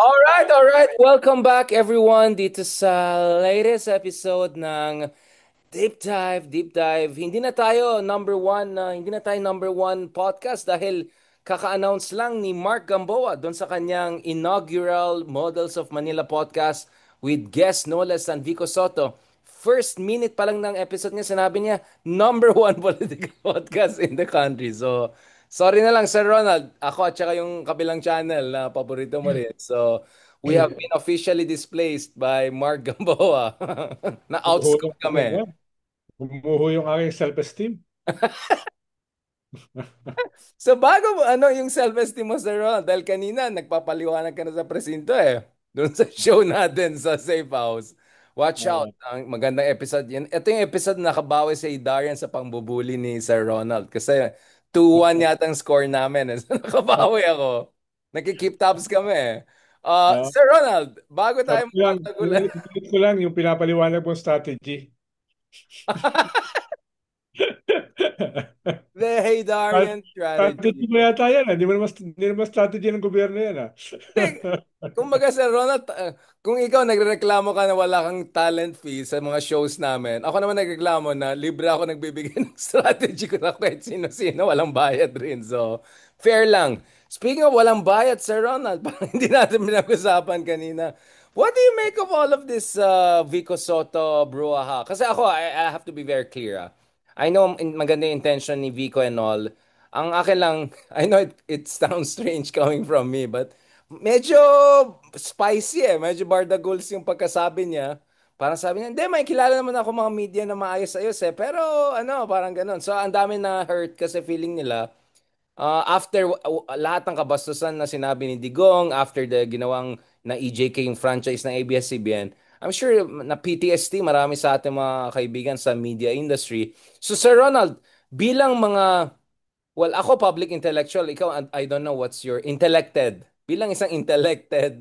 All right. Welcome back everyone dito sa latest episode ng Deep Dive. Hindi na tayo number one podcast dahil kaka-announce lang ni Mark Gamboa doon sa kanyang inaugural Models of Manila podcast with guest no less than Vico Soto. First minute pa lang ng episode niya, sinabi niya, number one political podcast in the country. So, sorry na lang, Sir Ronald. Ako at saka yung kabilang channel na paborito mo rin. So, we have been officially displaced by Mark Gamboa. Gumuho Na-outscoop yung kami. gumuho yung aking self-esteem. So bago mo, yung self-esteem mo, Sir Ron, dahil kanina nagpapaliwanag ka na sa presinto eh. Doon sa show natin sa Safe House. Watch out. Uh, Ang magandang episode yan. Ito yung episode na nakabawi si Darian sa pangbubuli ni Sir Ronald. Kasi 2-1 yata ang score namin. Eh. So nakabawi ako. Nakikip tabs kami eh. no? Sir Ronald, bago Sabi tayo ko lang, magpatagulan. ulit ko lang yung pinapaliwanag mong strategy. The Hey Darian Strategy strategy. mo yata yan. Hindi naman strategy ng gobyerno yan. Kumbaga Sir Ronald, kung ikaw nagrereklamo ka na wala kang talent fee sa mga shows namin, ako naman nagreklamo na libre ako nagbibigay ng strategy ko na kahit sino-sino, walang bayad rin. So, fair lang. Speaking of walang bayad, Sir Ronald, parang hindi natin pinag-usapan kanina. What do you make of all of this Vico Soto brouhaha? Kasi ako, I have to be very clear. I know maganda yung intention ni Vico and all. Ang akin lang, I know it sounds strange coming from me, but medyo spicy eh. Medyo bardaguls yung pagkasabi niya. Parang sabi niya, hindi, may kilala naman ako mga media na maayos-ayos eh. Pero ano, parang ganun. So, ang dami na hurt kasi feeling nila. After lahat ng kabastusan na sinabi ni Digong, after the ginawang na EJK yung franchise ng ABS-CBN, I'm sure na PTSD marami sa ating mga kaibigan sa media industry. So, Sir Ronald, bilang mga well, ako public intellectual, ikaw I don't know what's your intellected. Bilang isang intellected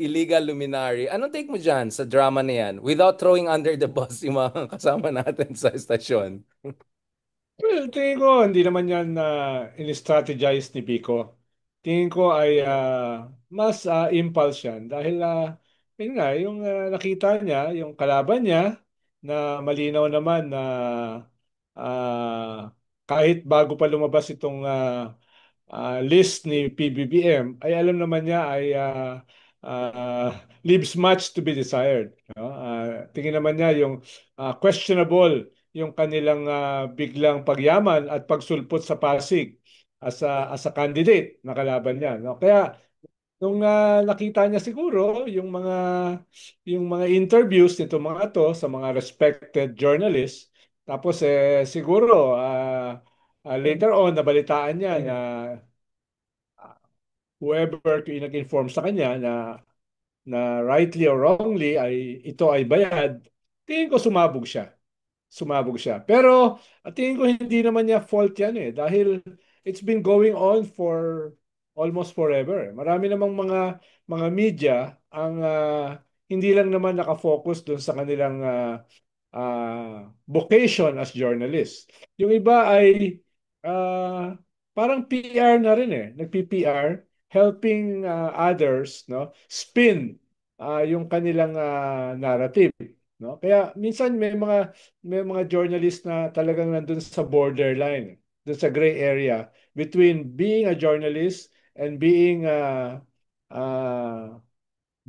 illegal luminary, anong take mo dyan sa drama na yan without throwing under the bus yung mga kasama natin sa estasyon? Well, tingin ko, hindi naman yan in-strategize ni Pico. Tingin ko ay mas impulse yan. Dahil, yun nga, yung nakita niya, yung kalaban niya, na malinaw naman na kahit bago pa lumabas itong list ni PBBM, ay alam naman niya ay leaves much to be desired. No? Tingin naman niya yung questionable yung kanilang biglang pagyaman at pagsulpot sa Pasig as a candidate na kalaban niya. No? Kaya nung nakita niya siguro yung mga interviews nito mga to sa mga respected journalists, tapos siguro later on nabalitaan niya na whoever nag-inform sa kanya na rightly or wrongly ay ito ay bayad, tingin ko sumabog siya. Pero tingin ko hindi naman niya fault yan dahil it's been going on for almost forever. Marami namang mga media ang hindi lang naman nakafocus doon sa kanilang vocation as journalists. Yung iba ay ah, parang PR na rin nagpi-PR, helping others no spin yung kanilang narrative. No? Kaya minsan may mga journalist na talagang nandun sa borderline, dun sa gray area between being a journalist and being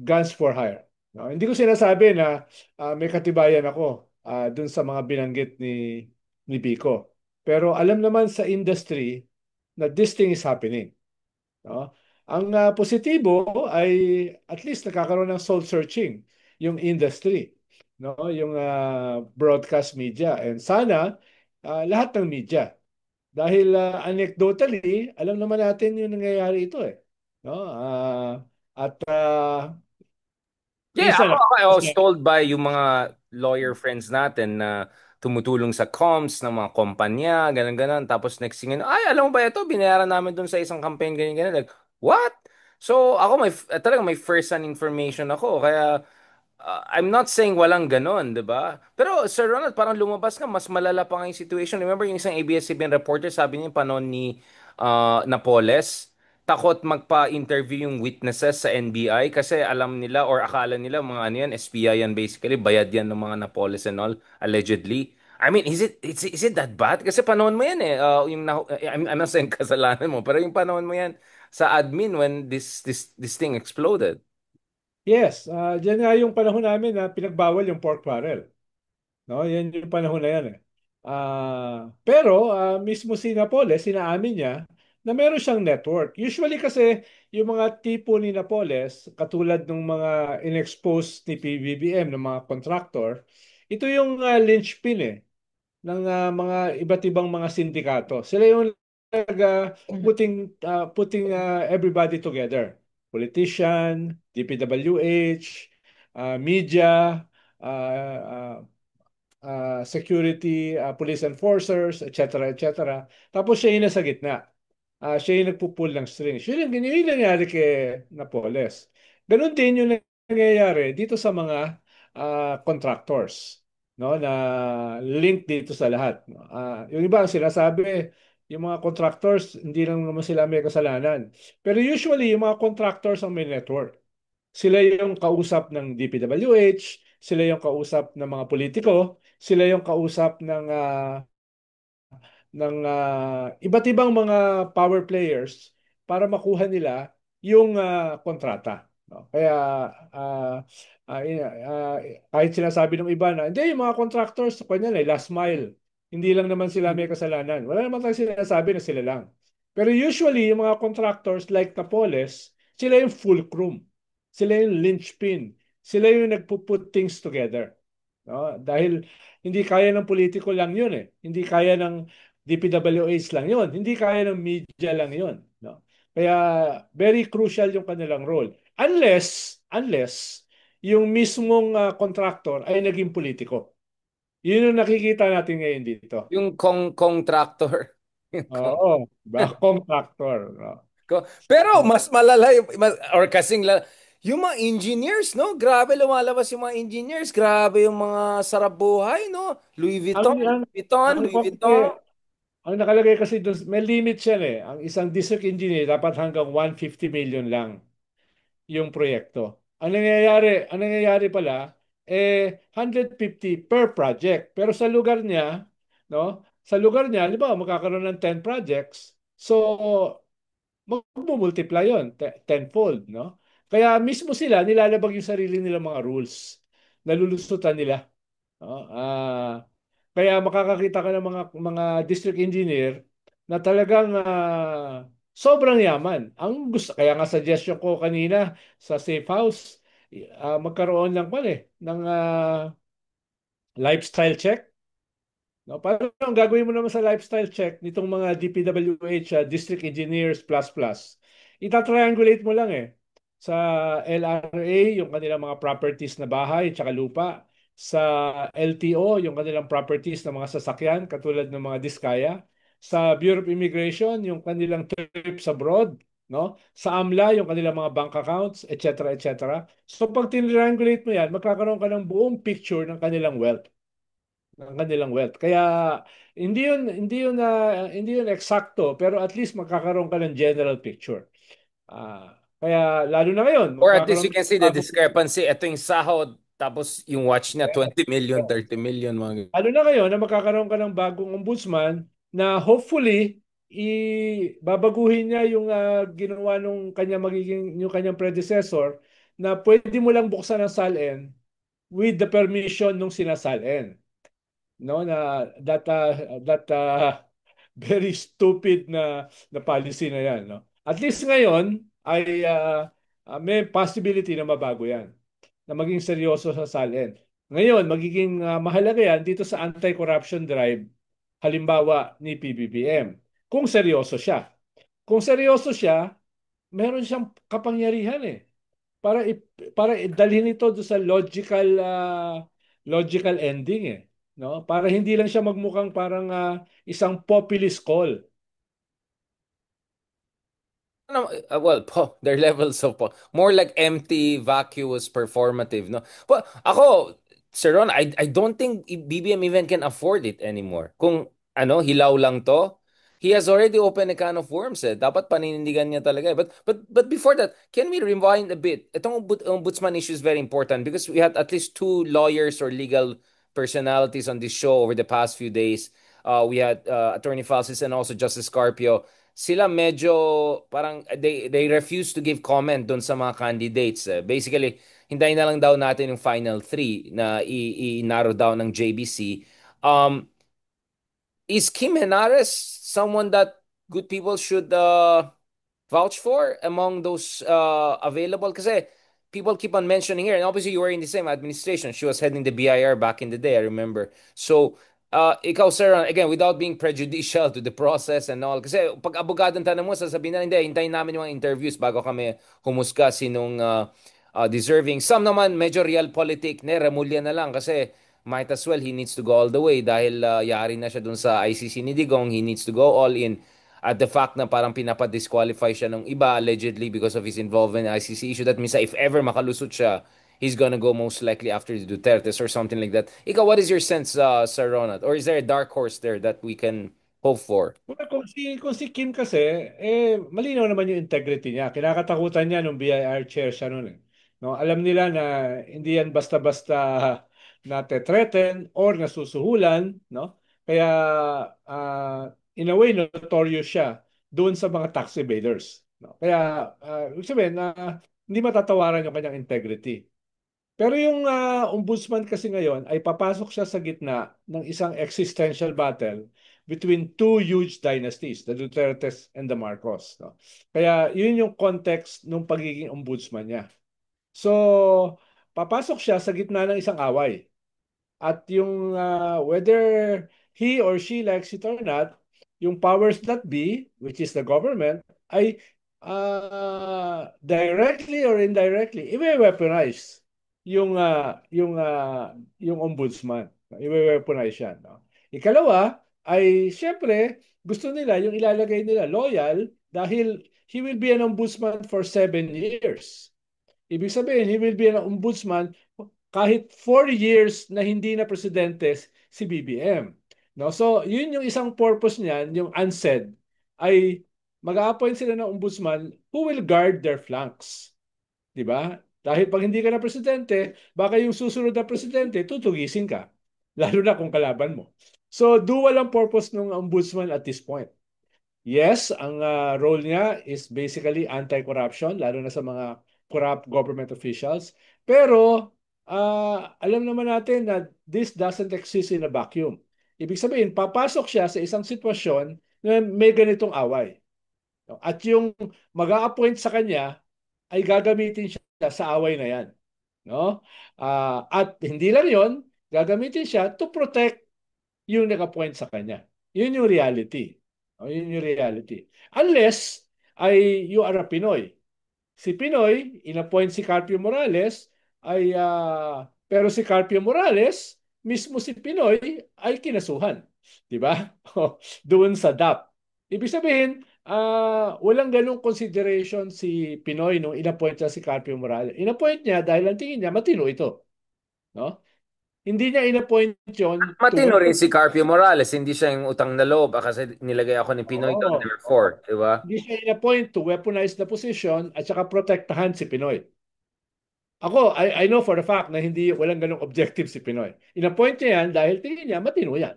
guns for hire. No? Hindi ko sinasabi na may katibayan ako dun sa mga binanggit ni Pico. Pero alam naman sa industry na this thing is happening. No? Ang positibo ay at least nakakaroon ng soul searching yung industry, no? Yung broadcast media and sana lahat ng media dahil anecdotally alam naman natin yung nangyayari ito no? At Yeah, minsan I was told by yung mga lawyer friends natin na tumutulong sa comms ng mga kumpanya, ganun-ganun. Tapos next thing, ay, alam mo ba ito, binayaran namin dun sa isang campaign, ganyan-ganyan. Like, what? So, ako talagang may first-hand information ako. Kaya, I'm not saying walang ganon, di ba? Pero, Sir Ronald, parang lumabas ka, mas malala pa nga yung situation. Remember yung isang ABS-CBN reporter, sabi niya, panon ni Napoles, takot magpa-interview yung witnesses sa NBI kasi alam nila or akala nila mga ano yan, SPI yan basically, bayad yan ng mga Napoles and all, allegedly. I mean, is it that bad? Kasi panahon mo yan eh, I'm not saying kasalanan mo, pero yung panahon mo yan sa admin when this thing exploded. Yes, diyan nga yung panahon namin na pinagbawal yung pork barrel. No, yan yung panahon na yan eh. Pero mismo si Napoles, sinaamin niya na meron siyang network. Usually kasi yung mga tipo ni Napoles, katulad ng mga inexposed ni PBBM, ng mga contractor, ito yung linchpin eh ng mga iba't ibang mga sindikato. Sila yung putting everybody together. Politician, DPWH, media, uh, uh, security, police enforcers, etc., etc. Tapos siya yung nasa gitna. Siya yung nagpupull ng strings. Yun yung nangyari kay Napoles. Ganon din yung nangyayari dito sa mga contractors, no, na link dito sa lahat. No? Yung iba ang sinasabi, yung mga contractors, hindi lang naman sila may kasalanan. Pero usually, yung mga contractors ang may network. Sila yung kausap ng DPWH, sila yung kausap ng mga politiko, sila yung kausap ng iba't ibang mga power players para makuha nila yung kontrata. No? Kaya ah, kahit sinasabi ng iba na hindi, yung mga contractors kanya na last mile. Hindi lang naman sila may kasalanan. Wala naman tayong sinasabi na sila lang. Pero usually yung mga contractors like Tapoles, sila yung fulcrum. Sila yung linchpin. Sila yung nagpo-put things together. No? Dahil hindi kaya ng politiko lang yun eh. Hindi kaya ng DPWH lang yun. Hindi kaya ng media lang yun. No? Kaya very crucial yung kanilang role. Unless yung mismong contractor ay naging politiko. Yun yung nakikita natin ngayon dito. Yung kong tractor. Yung Oo, ba? Contractor. No? Pero mas malala or kasing yung mga engineers, no? Grabe lumalabas yung mga engineers. Grabe yung mga sarap buhay, no? Ang, ang, Louis kasi, Vuitton. ang nakalagay kasi doon, may limit siya eh. Ang isang district engineer dapat hanggang 150 million lang yung proyekto. Ang nangyayari pala, 150 per project. Pero sa lugar niya, no? Sa lugar niya, di ba, magkakaroon ng 10 projects. So, magmumultiply yun, tenfold, no? Kaya mismo sila, nilalabag yung sarili nilang mga rules. Nalulusutan nila. No? Kaya makakakita ka ng mga district engineer na talagang sobrang yaman. Kaya nga suggestion ko kanina sa safe house, magkaroon lang pala ng lifestyle check. No, paano ang gagawin mo naman sa lifestyle check nitong mga DPWH, District Engineers plus plus? Ita-triangulate mo lang eh. Sa LRA, yung kanilang mga properties na bahay tsaka lupa. Sa LTO, yung kanilang properties na mga sasakyan katulad ng mga Diskaya. Sa Bureau of Immigration, yung kanilang trips abroad. No? Sa AMLA, yung kanilang mga bank accounts, etc. etc. So pag tinriangulate mo yan, magkakaroon ka ng buong picture ng kanilang wealth Kaya hindi yun eksakto pero at least magkakaroon ka ng general picture. Kaya lalo na ngayon Or at least magkakaroon you can see the discrepancy. Ito yung sahod, tapos yung watch niya, 20 million, 30 million, mga lalo na ngayon na magkakaroon ka ng bagong ombudsman na hopefully babaguhin niya yung ginawa nung yung kanyang predecessor na pwede mo lang buksan ang salin with the permission nung sinasalin, no, na very stupid na policy na yan, no? At least ngayon ay may possibility na mabago yan, na maging seryoso sa salin. Ngayon, magiging mahalaga yan dito sa anti-corruption drive, halimbawa ni PBBM. Kung seryoso siya. Kung seryoso siya, meron siyang kapangyarihan eh para dalhin ito do sa logical ending eh, no? Para hindi lang siya magmukhang parang isang populist call. well, their levels of more like empty, vacuous, performative, no? Well, ako, Sir Ron, I don't think BBM even can afford it anymore. Kung ano, hilaw lang to. He has already opened a can of worms eh. Dapat paninindigan niya talaga eh. But before that, can we rewind a bit? Itong ombudsman issue is very important because we had at least two lawyers or legal personalities on this show over the past few days. We had Attorney Falsis and also Justice Carpio. Sila medyo parang they refuse to give comment doon sa mga candidates. Eh. Basically, hintayin na lang daw natin yung final three na i-narrow down ng JBC. Um, is Kim Henares someone that good people should vouch for among those available? Kasi people keep on mentioning here, and obviously you were in the same administration. She was heading the BIR back in the day, I remember. So, ikaw, sir, again, without being prejudicial to the process and all, kasi pag abogadong tanong mo, sasabihin na, hindi, hintayin namin yung mga interviews bago kami humusga sinong deserving. Some naman, medyo realpolitik, Remulla na lang kasi might as well he needs to go all the way dahil yari na siya dun sa ICC ni Digong. He needs to go all in at the fact na parang pinapa-disqualify siya ng iba allegedly because of his involvement in ICC issue. That means that if ever makalusot siya, he's gonna go most likely after the Dutertes or something like that. Ikaw, what is your sense, Sir Ronald? Or is there a dark horse there that we can hope for? Well, kung si Kim kasi, malinaw naman yung integrity niya. Kinakatakutan niya nung BIR chair siya noon eh. No, alam nila na hindi yan basta-basta na-threaten or nasusuhulan, no? Kaya in a way notorious siya doon sa mga tax evaders. No? Kaya ibig sabihin na hindi matatawaran yung kanyang integrity. Pero yung ombudsman kasi ngayon ay papasok siya sa gitna ng isang existential battle between two huge dynasties, the Dutertes and the Marcos. No? Kaya yun yung context ng pagiging ombudsman niya. So, papasok siya sa gitna ng isang away. At yung whether he or she likes it or not, yung powers that be, which is the government, ay directly or indirectly i-weaponize yung ombudsman. I-weaponize yan. No? Ikalawa ay siyempre gusto nila yung ilalagay nila loyal dahil he will be an ombudsman for 7 years. Ibig sabihin, he will be an ombudsman kahit 4 years na hindi na presidente si BBM. No? So, yun yung isang purpose niyan, yung unsaid, ay mag-a-appoint sila ng ombudsman who will guard their flanks. Di ba? Dahil pag hindi ka na presidente, baka yung susunod na presidente, tutugisin ka. Lalo na kung kalaban mo. So, dual ang purpose ng ombudsman at this point. Yes, ang role niya is basically anti-corruption, lalo na sa mga corrupt government officials. Pero alam naman natin na this doesn't exist in a vacuum. Ibig sabihin, papasok siya sa isang sitwasyon na may ganitong away. At yung mag-a-appoint sa kanya ay gagamitin siya sa away na yan. No? At hindi lang yon, gagamitin siya to protect yung nag-appoint sa kanya. Yun yung reality. Yun yung reality. Unless ay you are a Pinoy. Si Pinoy, in-appoint si Carpio Morales, ay pero si Carpio Morales, mismo si Pinoy ay kinasuhan. Di ba? Doon sa DAP. Ibig sabihin, walang ganong consideration si Pinoy nung in-appoint niya si Carpio Morales. In-appoint niya dahil ang tingin niya matino ito. No? Hindi niya in-appoint yon to Matino rin weapon. si Carpio Morales, hindi siya yung utang na loob kasi nilagay ako ni Pinoy doon, Oo. therefore, di ba? Hindi siya in-appoint to weaponize the position at saka protektahan si Pinoy. Ako, I know for a fact na hindi walang ganong objective si Pinoy. In-appoint niya yan dahil tingin niya matino yan.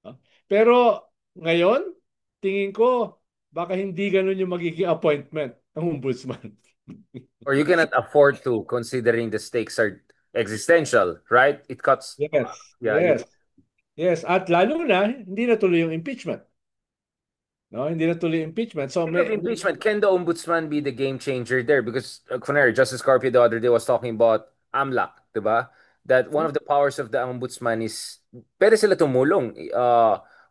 No? Pero ngayon, tingin ko baka hindi ganon yung magiging appointment ng ombudsman. Or you cannot afford to considering the stakes are existential, right? It cuts, Yes, yeah, you yes, yes. At lalo na, hindi na tuloy yung impeachment. No? Hindi na tuloy yung impeachment. So, Speaking of impeachment, can the ombudsman be the game changer there? Because kunwari, Justice Carpio the other day was talking about AMLAC, diba? That one of the powers of the ombudsman is pwede sila tumulong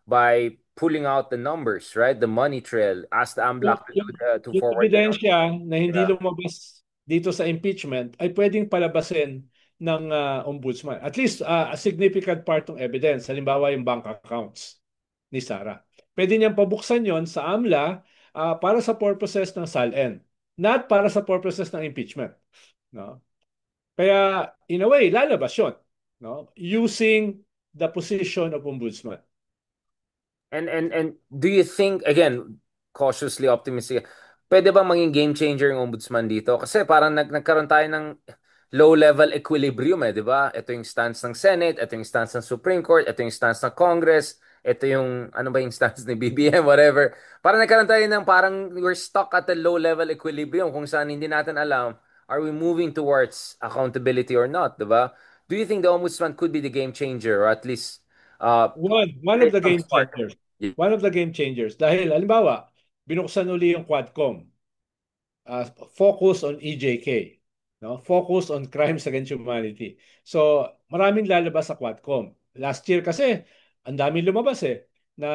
by pulling out the numbers, right? The money trail. Ask the yung, AMLAC to yung, do to yung forward the numbers. ebidensya na hindi Yeah. lumabas dito sa impeachment ay pwedeng palabasin ng ombudsman. At least a significant part ng evidence, halimbawa yung bank accounts ni Sarah. Pwede niyang pabuksan yon sa AMLA para sa purposes ng SALN, not para sa purposes ng impeachment. No? Kaya in a way, lalabas yun. No? Using the position of ombudsman. And do you think, again, cautiously optimistic, pwede bang maging game changer yung ombudsman dito? Kasi parang nagkaroon tayo ng low-level equilibrium di ba? Ito yung stance ng Senate, ito yung stance ng Supreme Court, ito yung stance ng Congress, ito yung, ano ba yung stance ni BBM, whatever. Parang nagkaroon tayo ng parang we're stuck at a low-level equilibrium kung saan hindi natin alam, are we moving towards accountability or not, di ba? Do you think the ombudsman could be the game changer or at least One of create the some game spark? changers. One of the game changers. Dahil, halimbawa, binuksan uli yung Quadcom. Focus on EJK, no? Focus on crimes against humanity. So, maraming lalabas sa Quadcom. Last year kasi, ang daming lumabas na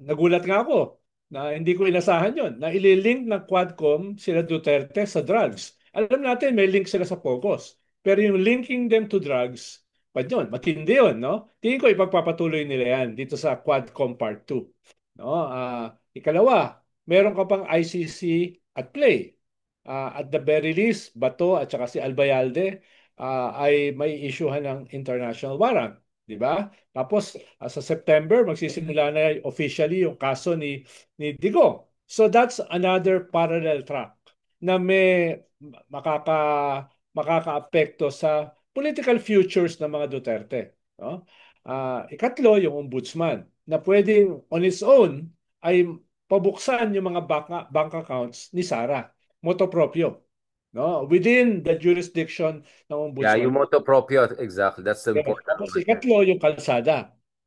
nagulat nga ako na hindi ko inasahan yon na ililink ng Quadcom sila Duterte sa drugs. Alam natin may link sila sa Focus. Pero yung linking them to drugs, pa yun, matindi yun, no? Tingin ko ipagpapatuloy nila yan dito sa Quadcom Part 2. No? Ikalawa, meron ka pang ICC at play. At the very least, Bato at saka si Albayalde ay may issuehan ng international warrant. Di ba? Tapos sa September, magsisimula na officially yung kaso ni Digong. So that's another parallel track na may makaka makakaapekto sa political futures ng mga Duterte. No? Ikatlo, yung ombudsman na pwedeng on its own ay pabuksan yung mga bank accounts ni Sara, motu proprio, no? Within the jurisdiction ng Yeah, yung ombudsman. motu proprio, exactly. That's the Yes. important Tapos one. Yeah. ikatlo, yung kalsada.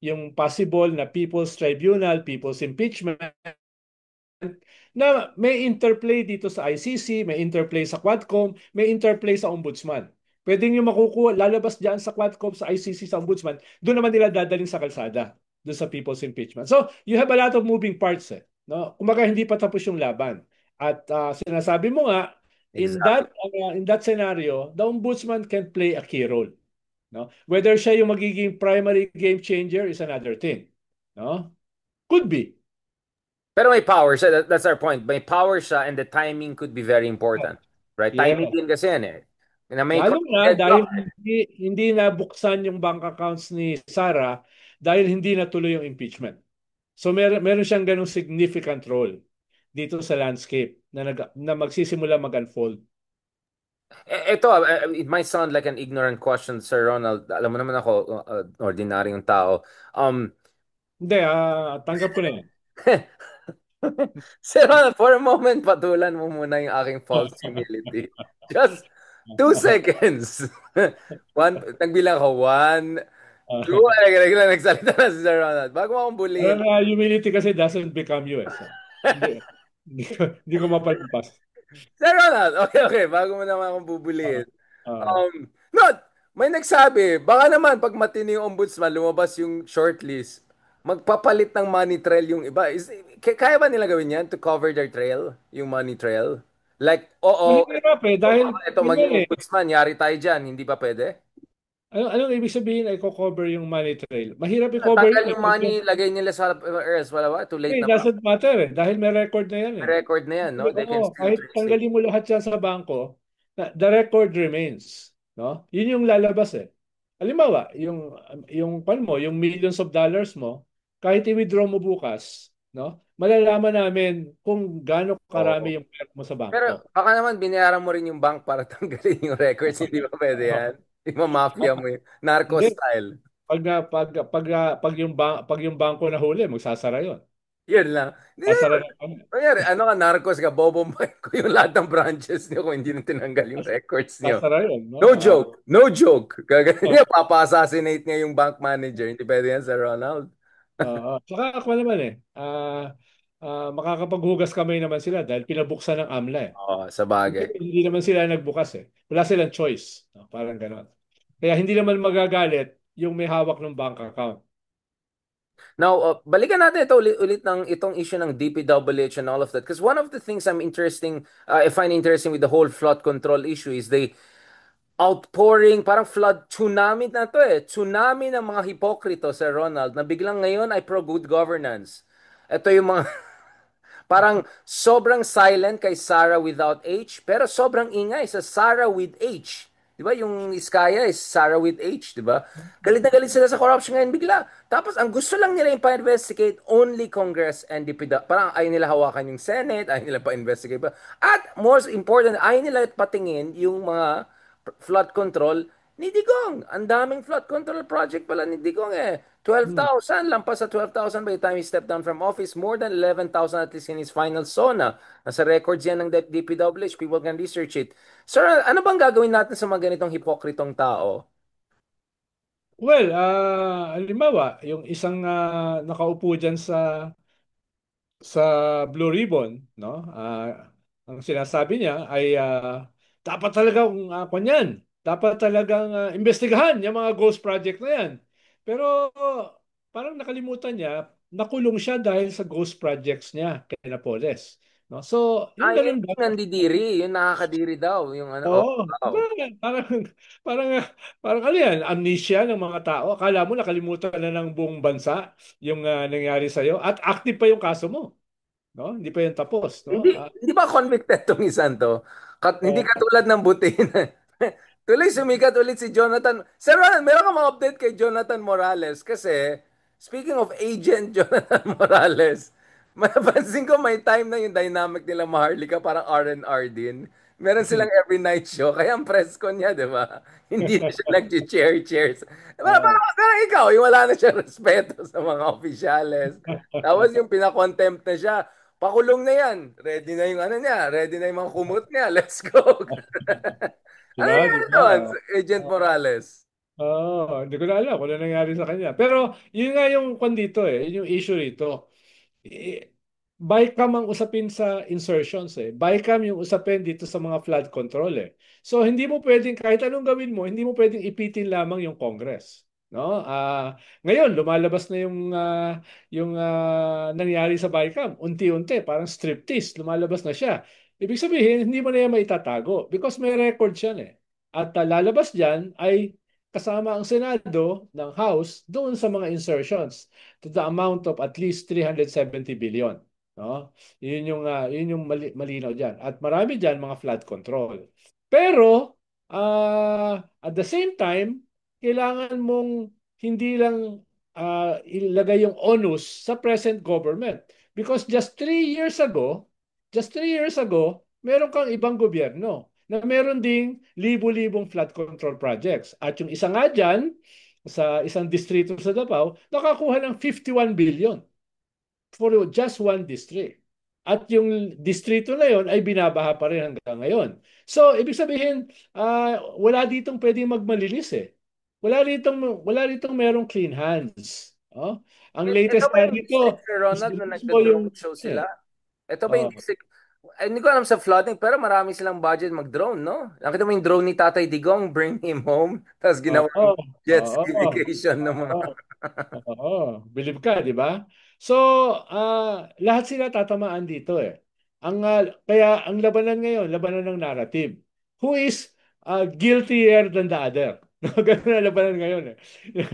Yung possible na People's Tribunal, People's Impeachment, na may interplay dito sa ICC, may interplay sa Quadcom, may interplay sa Ombudsman. Pwede nyo makukuha, lalabas dyan sa Quadcom, sa ICC, sa Ombudsman, doon naman nila dadaling sa kalsada, doon sa People's Impeachment. So, you have a lot of moving parts no? Kumbaga, hindi pa tapos yung laban. At sinasabi mo nga, Exactly. in that scenario, the Ombudsman can play a key role. No? Whether siya yung magiging primary game changer is another thing. No? Could be. Pero may power siya. That's our point. May power siya and the timing could be very important. Right? Timing Yeah. din kasi yan eh. Na may Lalo na dahil deadlock. hindi nabuksan yung bank accounts ni Sara dahil hindi natuloy yung impeachment. So meron siyang ganung significant role dito sa landscape na magsisimula mag-unfold. Ito, it might sound like an ignorant question, Sir Ronald. Alam mo naman ako, ordinaryong tao. Um, Hindi, tanggap ko na yan. Sir Ronald, for a moment, patulan mo muna yung aking false humility. Just 2 seconds. Nagbilang ako. One, two, nagsalita na si Sir Ronald. Bago mo akong bulihin. Humility kasi doesn't become you. So, hindi, hindi ko mapalipas. Sir Ronald, okay, okay. Bago mo naman akong bubulihin. Uh, No, may nagsabi, baka naman pag matino yung ombudsman, lumabas yung shortlist, magpapalit ng money trail yung iba. Kaya ba nila gawin yan to cover their trail, yung money trail? Like, oo, mahirap dahil ito ano maging eh, ombudsman, yari tayo dyan, hindi pa pwede? anong ibig sabihin ay cover yung money trail? Mahirap i-cover Tanggal yun yung money, lagay nila sa earth, wala ba? Too late It na ba? doesn't matter dahil may record na yan May record na yan, no? They can Oo, still kahit trace it. tanggalin mo lahat yan sa bangko, the record remains, no? Yun yung lalabas Halimbawa, yung pan mo, yung millions of dollars mo, kahit i-withdraw mo bukas, no? Malalaman namin kung gaano Oo. karami yung pera mo sa Pero bangko. baka naman binayaran mo rin yung bank para tanggalin yung records, hindi ba pwede yan? Di ba mafia mo yun? Narco Hindi, style. pag yung bangko na huli, magsasara yun. Yun lang. Hindi na Sasara yun. na kami. Kunyari, ano ka, narcos ka, bobombahin ko yung lahat ng branches niyo kung hindi na tinanggal yung records niyo. Sasara yun, no? No joke. No joke. Gagawin niya, papa-assassinate niya yung bank manager. Hindi pwede yan sa Ronald. Tsaka ako naman makakapaghugas kamay naman sila dahil pinabuksan ng AMLA Oo, sa bagay. Hindi naman sila nagbukas Wala silang choice. No? Parang ganon. Kaya hindi naman magagalit yung may hawak ng bank account. Now, balikan natin ito ulit ng itong issue ng DPWH and all of that. Because one of the things I find interesting with the whole flood control issue is they outpouring, parang flood tsunami na to eh. Tsunami ng mga hipokrito, Sir Ronald, na biglang ngayon ay pro good governance. Ito yung mga parang sobrang silent kay Sarah without H, pero sobrang ingay sa Sarah with H. Di ba? Yung Iskaya is Sarah with H, di ba? Galit na galit sila sa corruption ngayon bigla. Tapos ang gusto lang nila yung pa-investigate only Congress and DPW. Parang ayaw nila hawakan yung Senate, ayaw nila pa-investigate pa. At most important, ayaw nila patingin yung mga flood control ni Digong. Ang daming flood control project pala ni Digong eh. Hmm. 12,000, lampas sa 12,000 by the time he stepped down from office. More than 11,000 at least in his final SONA. Nasa records yan ng DPWH. People can research it. Sir, ano bang gagawin natin sa mga ganitong hipokritong tao? Well, halimbawa, yung isang nakaupo dyan sa Blue Ribbon, no? Ang sinasabi niya ay dapat talagang kunyan, dapat talagang investigahan yung mga ghost project na yan. Pero parang nakalimutan niya, nakulong siya dahil sa ghost projects niya kay Napoles. No? So, yung Yun ganun ba? yung nandidiri, yung nakakadiri daw, yung ano, oh, Oo, wow. parang parang parang ano yan, amnesia ng mga tao. Akala mo nakalimutan na ng buong bansa yung nangyari sa iyo at active pa yung kaso mo, no? Hindi pa yung tapos, no? Hindi ba convicted tong isan to? Hindi Oh, katulad ng butin. Tuloy sumikat ulit si Jonathan. Sir Ron, meron ka mga update kay Jonathan Morales kasi speaking of agent Jonathan Morales, mapapansin ko may time na yung dynamic nila Maharlika parang R&R din. Meron silang every night show, kaya ang press con niya, di ba? Hindi na siya nag-cheers. ah. Parang ikaw, yung wala na siya respeto sa mga opisyales. Tapos yung pinakontempt na siya, pakulong na yan. Ready na yung ano niya. Ready na yung mga kumot niya. Let's go. Di Ano ba? Di yan ba? doon, Agent Morales? Oo, hindi ko na alam kung ano nangyari sa kanya. Pero yun nga yung kwan dito eh, yun yung issue rito. Bycam ang usapin sa insertions eh. Bycam yung usapin dito sa mga flood control eh. So hindi mo pwedeng kahit anong gawin mo, hindi mo pwedeng ipitin lamang yung Congress. No? Ngayon lumalabas na yung nangyari sa Bycam. Unti-unti, parang striptease, lumalabas na siya. Ibig sabihin, hindi mo na yan maitatago because may record siya eh. At lalabas diyan ay kasama ang Senado ng House doon sa mga insertions to the amount of at least 370 billion. No? Yun yung malinaw diyan. At marami diyan mga flood control. Pero at the same time, kailangan mong hindi lang ilagay yung onus sa present government. Because just 3 years ago, meron kang ibang gobyerno na meron ding libo-libong flood control projects. At yung isa nga dyan, sa isang distrito sa Davao, nakakuha ng 51 billion for just one district. At yung distrito na yon ay binabaha pa rin hanggang ngayon. So, ibig sabihin, wala ditong pwedeng magmalinis eh. Wala ditong merong clean hands. Oh? Ang Ito latest ba nga yung district, dito Sir is Ronald, na mismo nagda-drone yung show sila? eh, Ito ba yung oh, district? Hindi ko alam sa flooding, pero marami silang budget mag-drone, no? Nakita mo yung drone ni Tatay Digong, bring him home, tapos oo, ginawang jet oo, ski vacation ng mga... oo. Oo, believe ka, di ba? So, lahat sila tatamaan dito eh. Kaya ang labanan ngayon, labanan ng narrative. Who is guiltier than the other? Ganun ang labanan ngayon eh. Hindi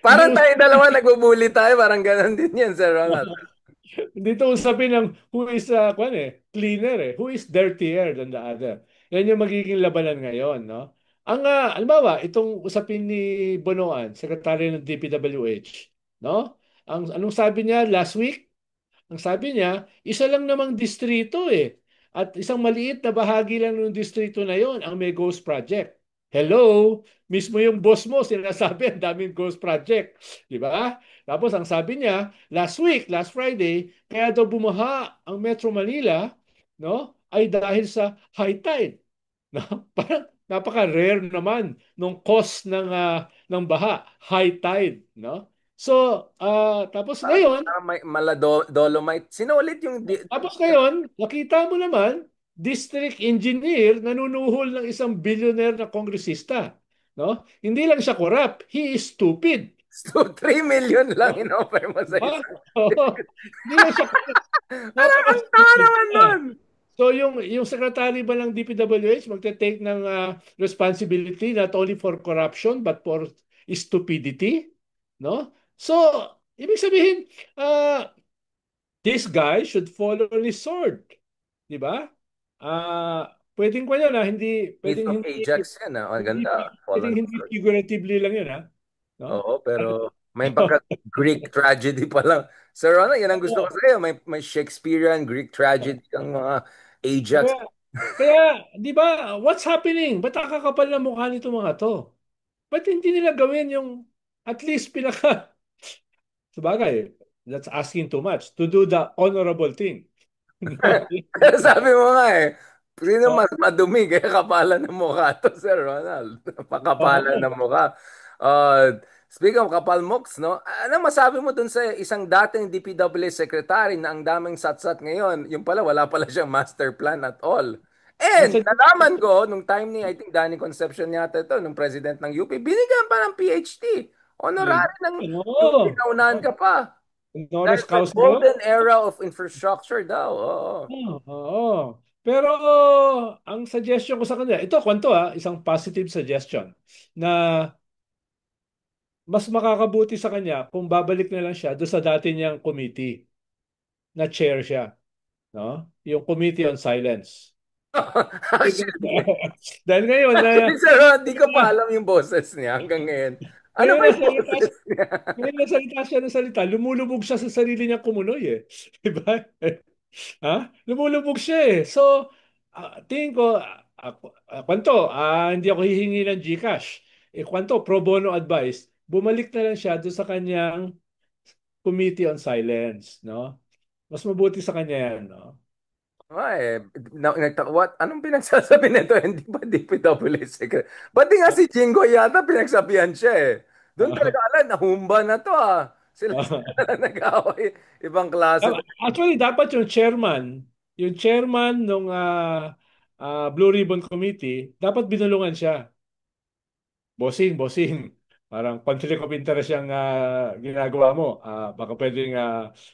Parang tayo dalawa nagbubuli tayo, parang ganun din yan, Sir Ronald. Dito usapin ng who is kwan cleaner eh. Who is dirtier than the other. Yan yung magiging labanan ngayon, no? Halimbawa, itong usapin ni Bonoan, Secretary ng DPWH, no? Anong sabi niya last week? Ang sabi niya, isa lang namang distrito eh. At isang maliit na bahagi lang ng distrito na yon ang may ghost project. Hello, mismo yung boss mo sinasabi ang daming ghost project, di ba? Tapos ang sabi niya, last Friday, kaya daw bumaha ang Metro Manila, no? Ay dahil sa high tide, no? Parang napaka-rare naman nung cause ng baha, high tide, no? So, tapos Parang, ngayon, parang may Dolomite. Sino ulit yung... nakita mo naman, district engineer nanunuhol ng isang billionaire na kongresista. No? Hindi lang siya corrupt, he is stupid. So, 3 million lang No? in-offer mo sa Diba? isang... Oo. Hindi lang siya corrupt, Parang ang tanga napaka-stupid naman niya. nun. So yung secretary ba ng DPWH magte-take ng responsibility not only for corruption but for stupidity, no? So ibig sabihin, this guy should fall on his sword, di ba? pwedeng pa yan, hindi, Myth pwedeng of hindi, Ajax yan, ah. Ang hindi, ganda. pwedeng Fallen hindi Sword. figuratively lang yun, no? Oo, pero may pagka Greek tragedy pa lang. Sir Ronald, yan ang gusto ko Oo. sa'yo. May Shakespearean, Greek tragedy ang mga Ajax. Kaya, kaya, di ba, what's happening? Ba't ang kakapal na mukha nito mga to? Ba't hindi nila gawin yung at least pinaka, sabagay, that's asking too much, to do the honorable thing. No? Kaya sabi mo nga eh, sino mas madumi kaya kapalan ng mukha to, Sir Ronald? Pakapalan ng mukha. Speaking of kapal mooks, no? Ano masabi mo dun sa isang dating DPWH secretary na ang daming satsat ngayon? Yung pala, wala pala siyang master plan at all. And Nasa, nalaman ko, nung time ni, I think, Danny Concepcion yata ito, nung president ng UP, binigyan pa ng PhD. Honorary ng UP, no, naunahan ka pa. Dahil honoris sa causa yun. golden era of infrastructure daw. Oo. Oo. Pero ang suggestion ko sa kanila, ito kwento isang positive suggestion na mas makakabuti sa kanya kung babalik na lang siya doon sa dati niyang committee na chair siya, no? Yung Committee on Silence. Actually, Dahil ngayon na actually, sir, di ko pa alam yung boses niya hanggang ngayon. Ano ngayon ba na yung salita, boses niya? ngayon na salita siya ng salita, lumulubog siya sa sarili niyang kumunoy eh. Di ba? Lumulubog siya eh. So, tingin ko, kwanto, hindi ako hihingi ng GCash. Kwanto, pro bono advice, bumalik na lang siya doon sa kanyang Committee on Silence, no? Mas mabuti sa kanya yan, no? Ay, what? Anong pinagsasabi nito? Hindi ba DPWH secret? Pati nga si Jingo yata pinagsabihan siya eh. Doon talaga alam, nahumba na to ah. Sila na lang nag-away. Ibang klase. Actually, dapat yung chairman ng Blue Ribbon Committee, dapat binulungan siya. Bossing, bossing. Parang conflict of interest yung ginagawa mo. Baka pwedeng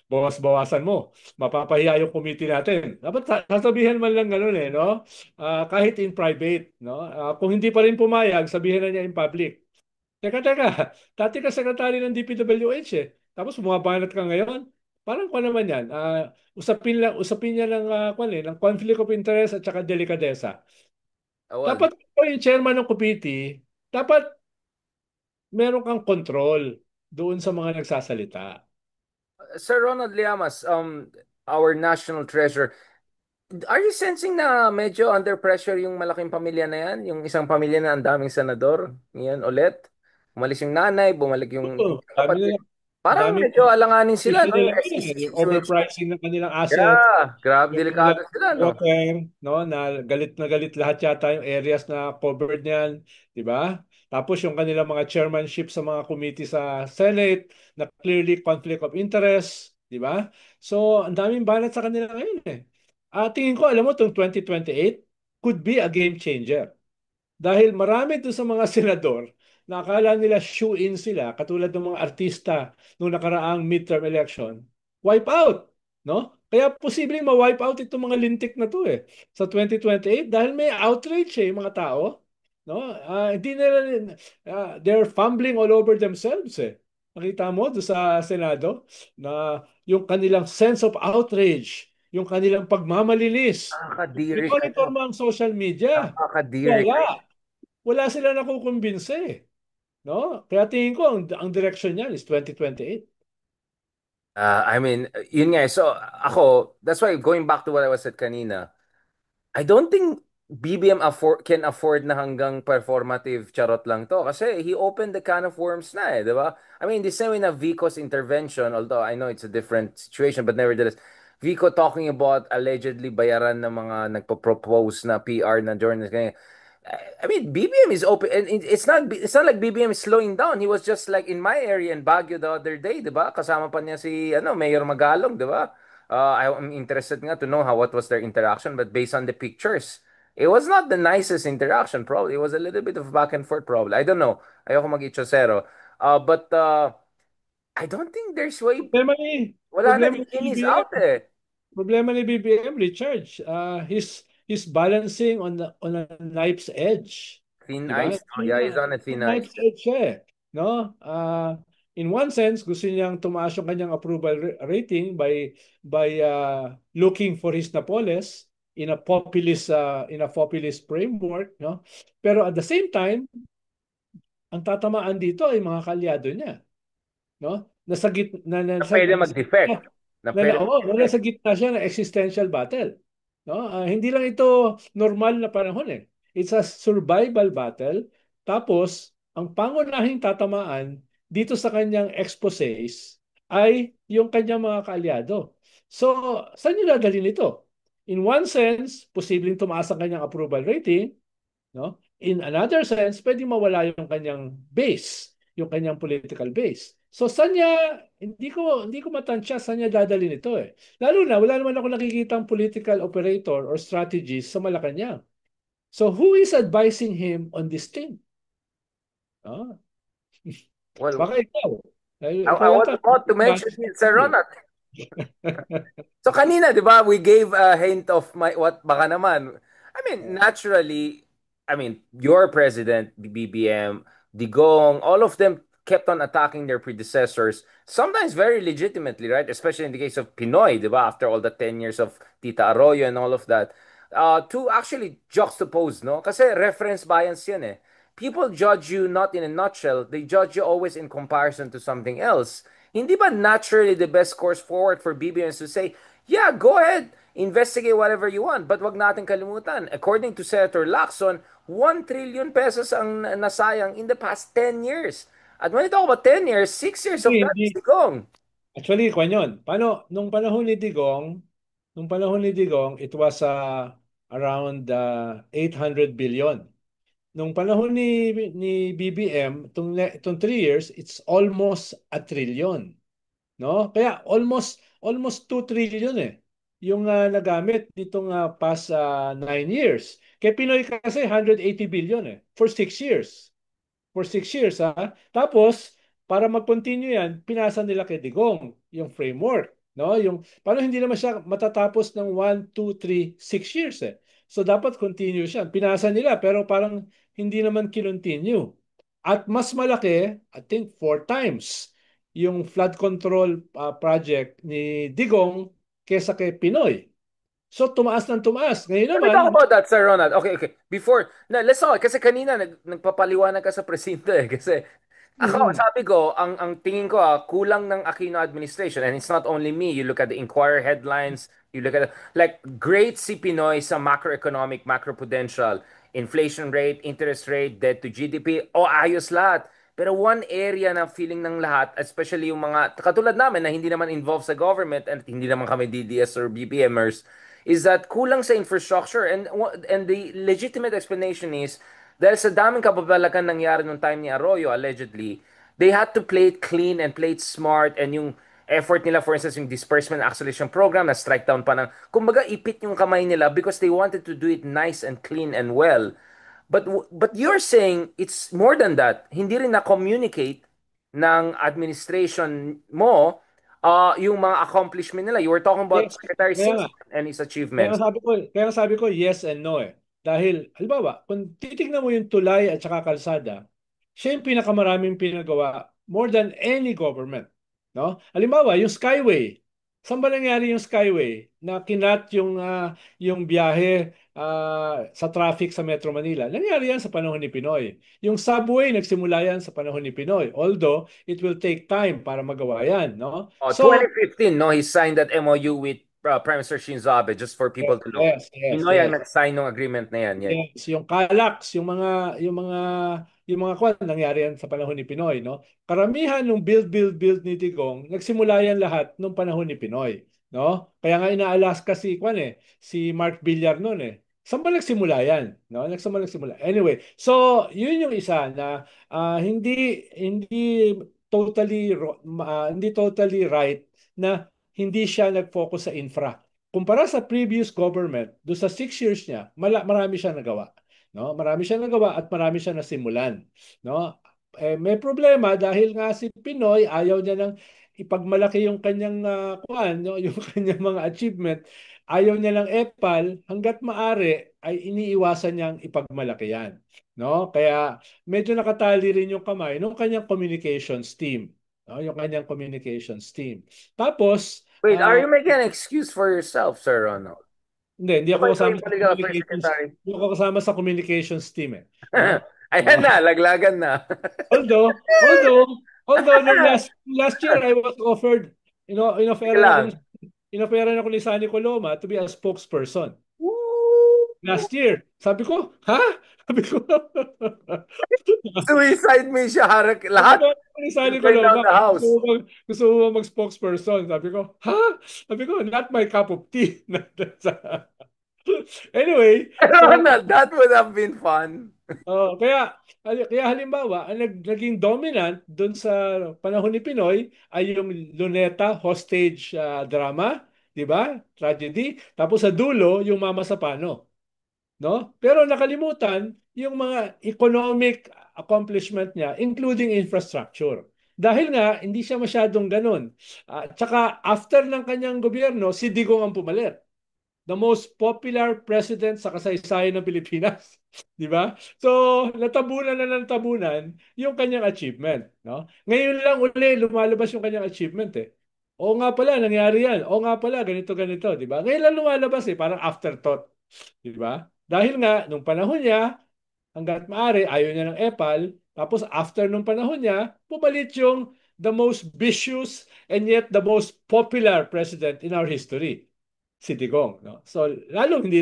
bawas-bawasan mo. Mapapahiya yung committee natin. Dapat sasabihin man lang ganun eh, no? Kahit in private, no? Kung hindi pa rin pumayag, sabihin na niya in public. Teka, teka. Dati ka secretary ng DPWH eh. Tapos bumabanat ka ngayon. Parang kung naman yan. Usapin niya ng, ng conflict of interest at saka delikadesa. Well, Dapat ko yung chairman ng committee, dapat meron kang control doon sa mga nagsasalita. Sir Ronald Llamas, our national treasure, are you sensing na medyo under pressure yung malaking pamilya na yan? Yung isang pamilya na ang daming senador? Yan ulit? Umalis yung nanay, bumalik yung Oo, dami nila, kapatid. Parang dami medyo alanganin sila, issue no? nila Yung ngayon SEC eh. Yung situation. overpricing ng kanilang assets, Yeah, grabe, yung delikado kanilang sila, no? broker, no, na galit lahat yata yung areas na covered niyan, di ba? Tapos yung kanilang mga chairmanship sa mga committee sa Senate na clearly conflict of interest, di ba? So, ang daming banat sa kanila ngayon eh. Tingin ko, alam mo, itong 2028 could be a game changer. Dahil marami doon sa mga senador na akala nila shoe-in sila, katulad ng mga artista noong nakaraang midterm election, wipe out, no? Kaya posibleng ma-wipe out itong mga lintik na to eh sa 2028 dahil may outrage yung mga tao, no? Hindi nila they're fumbling all over themselves eh. Nakita mo doon sa Senado na yung kanilang sense of outrage, yung kanilang pagmamalinis. Nakakadiri kayo. I-monitor mo ang social media. Nakakadiri kayo. Wala sila nakukumbinse, no? Kaya tingin ko ang direction niyan is 2028. I mean, yun nga. So, ako, that's why going back to what I was said kanina, I don't think BBM can afford na hanggang performative charot lang to. Kasi he opened the can of worms na eh, di ba? I mean, the same way na Vico's intervention, although I know it's a different situation, but nevertheless, Vico talking about allegedly bayaran ng mga nagpo-propose na PR na journalist. I mean, BBM is open, and it's not like BBM is slowing down. He was just like in my area in Baguio the other day, 'di ba? Kasama pa niya si Mayor Magalong, 'di ba? I'm interested nga to know what was their interaction, but based on the pictures, it was not the nicest interaction. Probably it was a little bit of back and forth. Probably I don't know. Ayoko mag-ichosero. But I don't think there's way. Problema ni Wala na problema the ni king is BBM, out eh. problema ni BBM, Richard. He's balancing on a knife's edge. Thin 'Di ba? ice. Oh, yeah, he's on a thin ice. Knife's edge siya, no? In one sense, gusto niyang tumaas yung kanyang approval rating by looking for his Napoles. in a populist framework, no? Pero at the same time, ang tatamaan dito ay mga kalyado niya, no? Nasa gitna Na pwede mag-defect. Na pwede nasa mag-defect. gitna siya ng existential battle. No? Hindi lang ito normal na panahon eh. It's a survival battle. Tapos, ang pangunahing tatamaan dito sa kanyang exposés ay yung kanyang mga kaalyado. So, saan niyo dadalhin ito? In one sense, posibleng tumaas ang kanyang approval rating, no? In another sense, pwedeng mawala yung kanyang base, yung kanyang political base. So saan niya, hindi ko matansya saan niya dadalhin ito eh. Lalo na wala naman ako nakikitang political operator or strategist sa Malacanang. So who is advising him on this thing? Ah, Well, baka ikaw. Ikaw I was yata. about to mention it, Sir Ronald. So kanina, 'di ba, we gave a hint of what baka naman. I mean, naturally, I mean, your president, the BBM, Digong, all of them kept on attacking their predecessors, sometimes very legitimately, right? Especially in the case of Pinoy, 'di ba, after all the 10 years of Tita Arroyo and all of that. To actually juxtapose, no? Kasi reference bias 'yan eh. People judge you not in a nutshell, they judge you always in comparison to something else. Hindi ba naturally the best course forward for BBM is to say, yeah, go ahead, investigate whatever you want, but wag natin kalimutan. According to Senator Lacson, 1 trillion pesos ang nasayang in the past 10 years. At when you talk about 10 years, 6 years Hindi, of that hindi. is gone. Actually, kwan yun. Nung panahon ni Digong, it was around 800 billion. Nung panahon ni BBM, itong 3 years, it's almost a trillion, no? Kaya almost 2 trillion eh yung nagamit nitong past 9 years. Kay Pinoy kasi 180 billion eh for 6 years. For 6 years, ha? Tapos, para mag-continue yan, pinasa nila kay Digong yung framework. No? Yung, paano hindi naman siya matatapos ng 1, 2, 3, 6 years eh. So, dapat continue siya. Pinasa nila, pero parang hindi naman kinontinue. At mas malaki, I think 4 times, yung flood control project ni Digong kesa kay Pinoy. So, tumaas ng tumaas. Ngayon Let me naman, talk about that, Sir Ronald. Okay, okay. Before, let's talk. Kasi kanina, nagpapaliwanag ka sa presinto eh. Kasi ako, mm, sabi ko, ang tingin ko, kulang ng Aquino administration. And it's not only me. You look at the Inquirer headlines, you look at, like, great si Pinoy sa macroeconomic, macroprudential, inflation rate, interest rate, debt to GDP, ayos lahat. Pero one area na feeling ng lahat, especially yung mga, katulad namin na hindi naman involved sa government and hindi naman kami DDS or BPMers, is that kulang sa infrastructure, and the legitimate explanation is dahil sa daming kababalakan nangyari nung time ni Arroyo allegedly, they had to play it clean and play it smart, and yung effort nila, for instance, yung disbursement acceleration program na strike down pa ng kumbaga ipit yung kamay nila because they wanted to do it nice and clean and well. But you're saying it's more than that. Hindi rin na-communicate ng administration mo yung mga accomplishment nila. You were talking about yes, Secretary kaya nga. Singson and his achievements. Kaya nga sabi ko yes and no eh. Dahil, halimbawa, kung titignan mo yung tulay at saka kalsada, siya yung pinakamaraming pinagawa more than any government. No? Halimbawa, yung Skyway. Saan ba nangyari yung Skyway na kinat yung biyahe sa traffic sa Metro Manila? Nangyari yan sa panahon ni Pinoy. Yung subway, nagsimula yan sa panahon ni Pinoy. Although, it will take time para magawa yan. No? Oh, So, 2015, no, he signed that MOU with Prime Minister Shinzo Abe, just for people to know. yes, yes, Pinoy ang yes. nag-sign ng agreement na yan. Yeah. Yes, yung Calax, yung mga kwan nangyari yan sa panahon ni Pinoy, no? Karamihan ng build ni Digong, nagsimula yan lahat nung panahon ni Pinoy, no? Kaya nga inaalas si si Mark Villar noon eh. Saan ba nagsimula yan? No? Nagsimula. Anyway, so yun yung isa na hindi totally right na hindi siya nag-focus sa infra. Kumpara sa previous government, do sa 6 years niya, marami siya nagawa. No? Marami siya nagawa at marami siya nasimulan. No? May problema dahil nga si Pinoy ayaw niya nang ipagmalaki yung kanyang kuan, no? Yung kanyang mga achievement. Ayaw niya lang epal hangga't maaari ay iniiwasan niyang ipagmalaki yan. No? Kaya medyo nakatali rin yung kamay ng kanyang communications team. No? Yung kanyang communications team. Tapos, Wait, are you making an excuse for yourself, Sir Ronald? hindi Ano ako ba yung kasama naging sa political affairs communications, secretary? hindi ako kasama sa communications team eh. No? Ayan Ah, na, laglagan na. although no, last year I was offered, Sige inoferan ako lang. ni Sunny Coloma to be a spokesperson. Woo! Last year. Sabi ko, ha? Sabi ko, Suicide mission, harak, sabi lahat ko ni will Sunny burn down Coloma, the house. gusto mo ba mag-spokesperson? Sabi ko, ha? Sabi ko, not my cup of tea. Anyway, so Ronald, that would have been fun. kaya halimbawa, ang naging dominant doon sa panahon ni Pinoy ay yung Luneta hostage drama, 'di ba? Tragedy. Tapos sa dulo, yung Mama sa Pano, no? Pero nakalimutan yung mga economic accomplishment niya, including infrastructure. Dahil nga hindi siya masyadong ganun. Tsaka after ng kanyang gobyerno, si Digong ang pumalit, the most popular president sa kasaysayan ng Pilipinas. Di ba? So, natabunan yung kanyang achievement. No? Ngayon lang uli lumalabas yung kanyang achievement eh. Oo nga pala, nangyari yan. Oo nga pala, ganito, ganito. Di ba? Ngayon lang lumalabas eh, parang afterthought. Di ba? Dahil nga, nung panahon niya, hanggat maaari, ayaw niya ng epal. Tapos after nung panahon niya, pumalit yung the most vicious and yet the most popular president in our history, si Digong. No? So, lalo hindi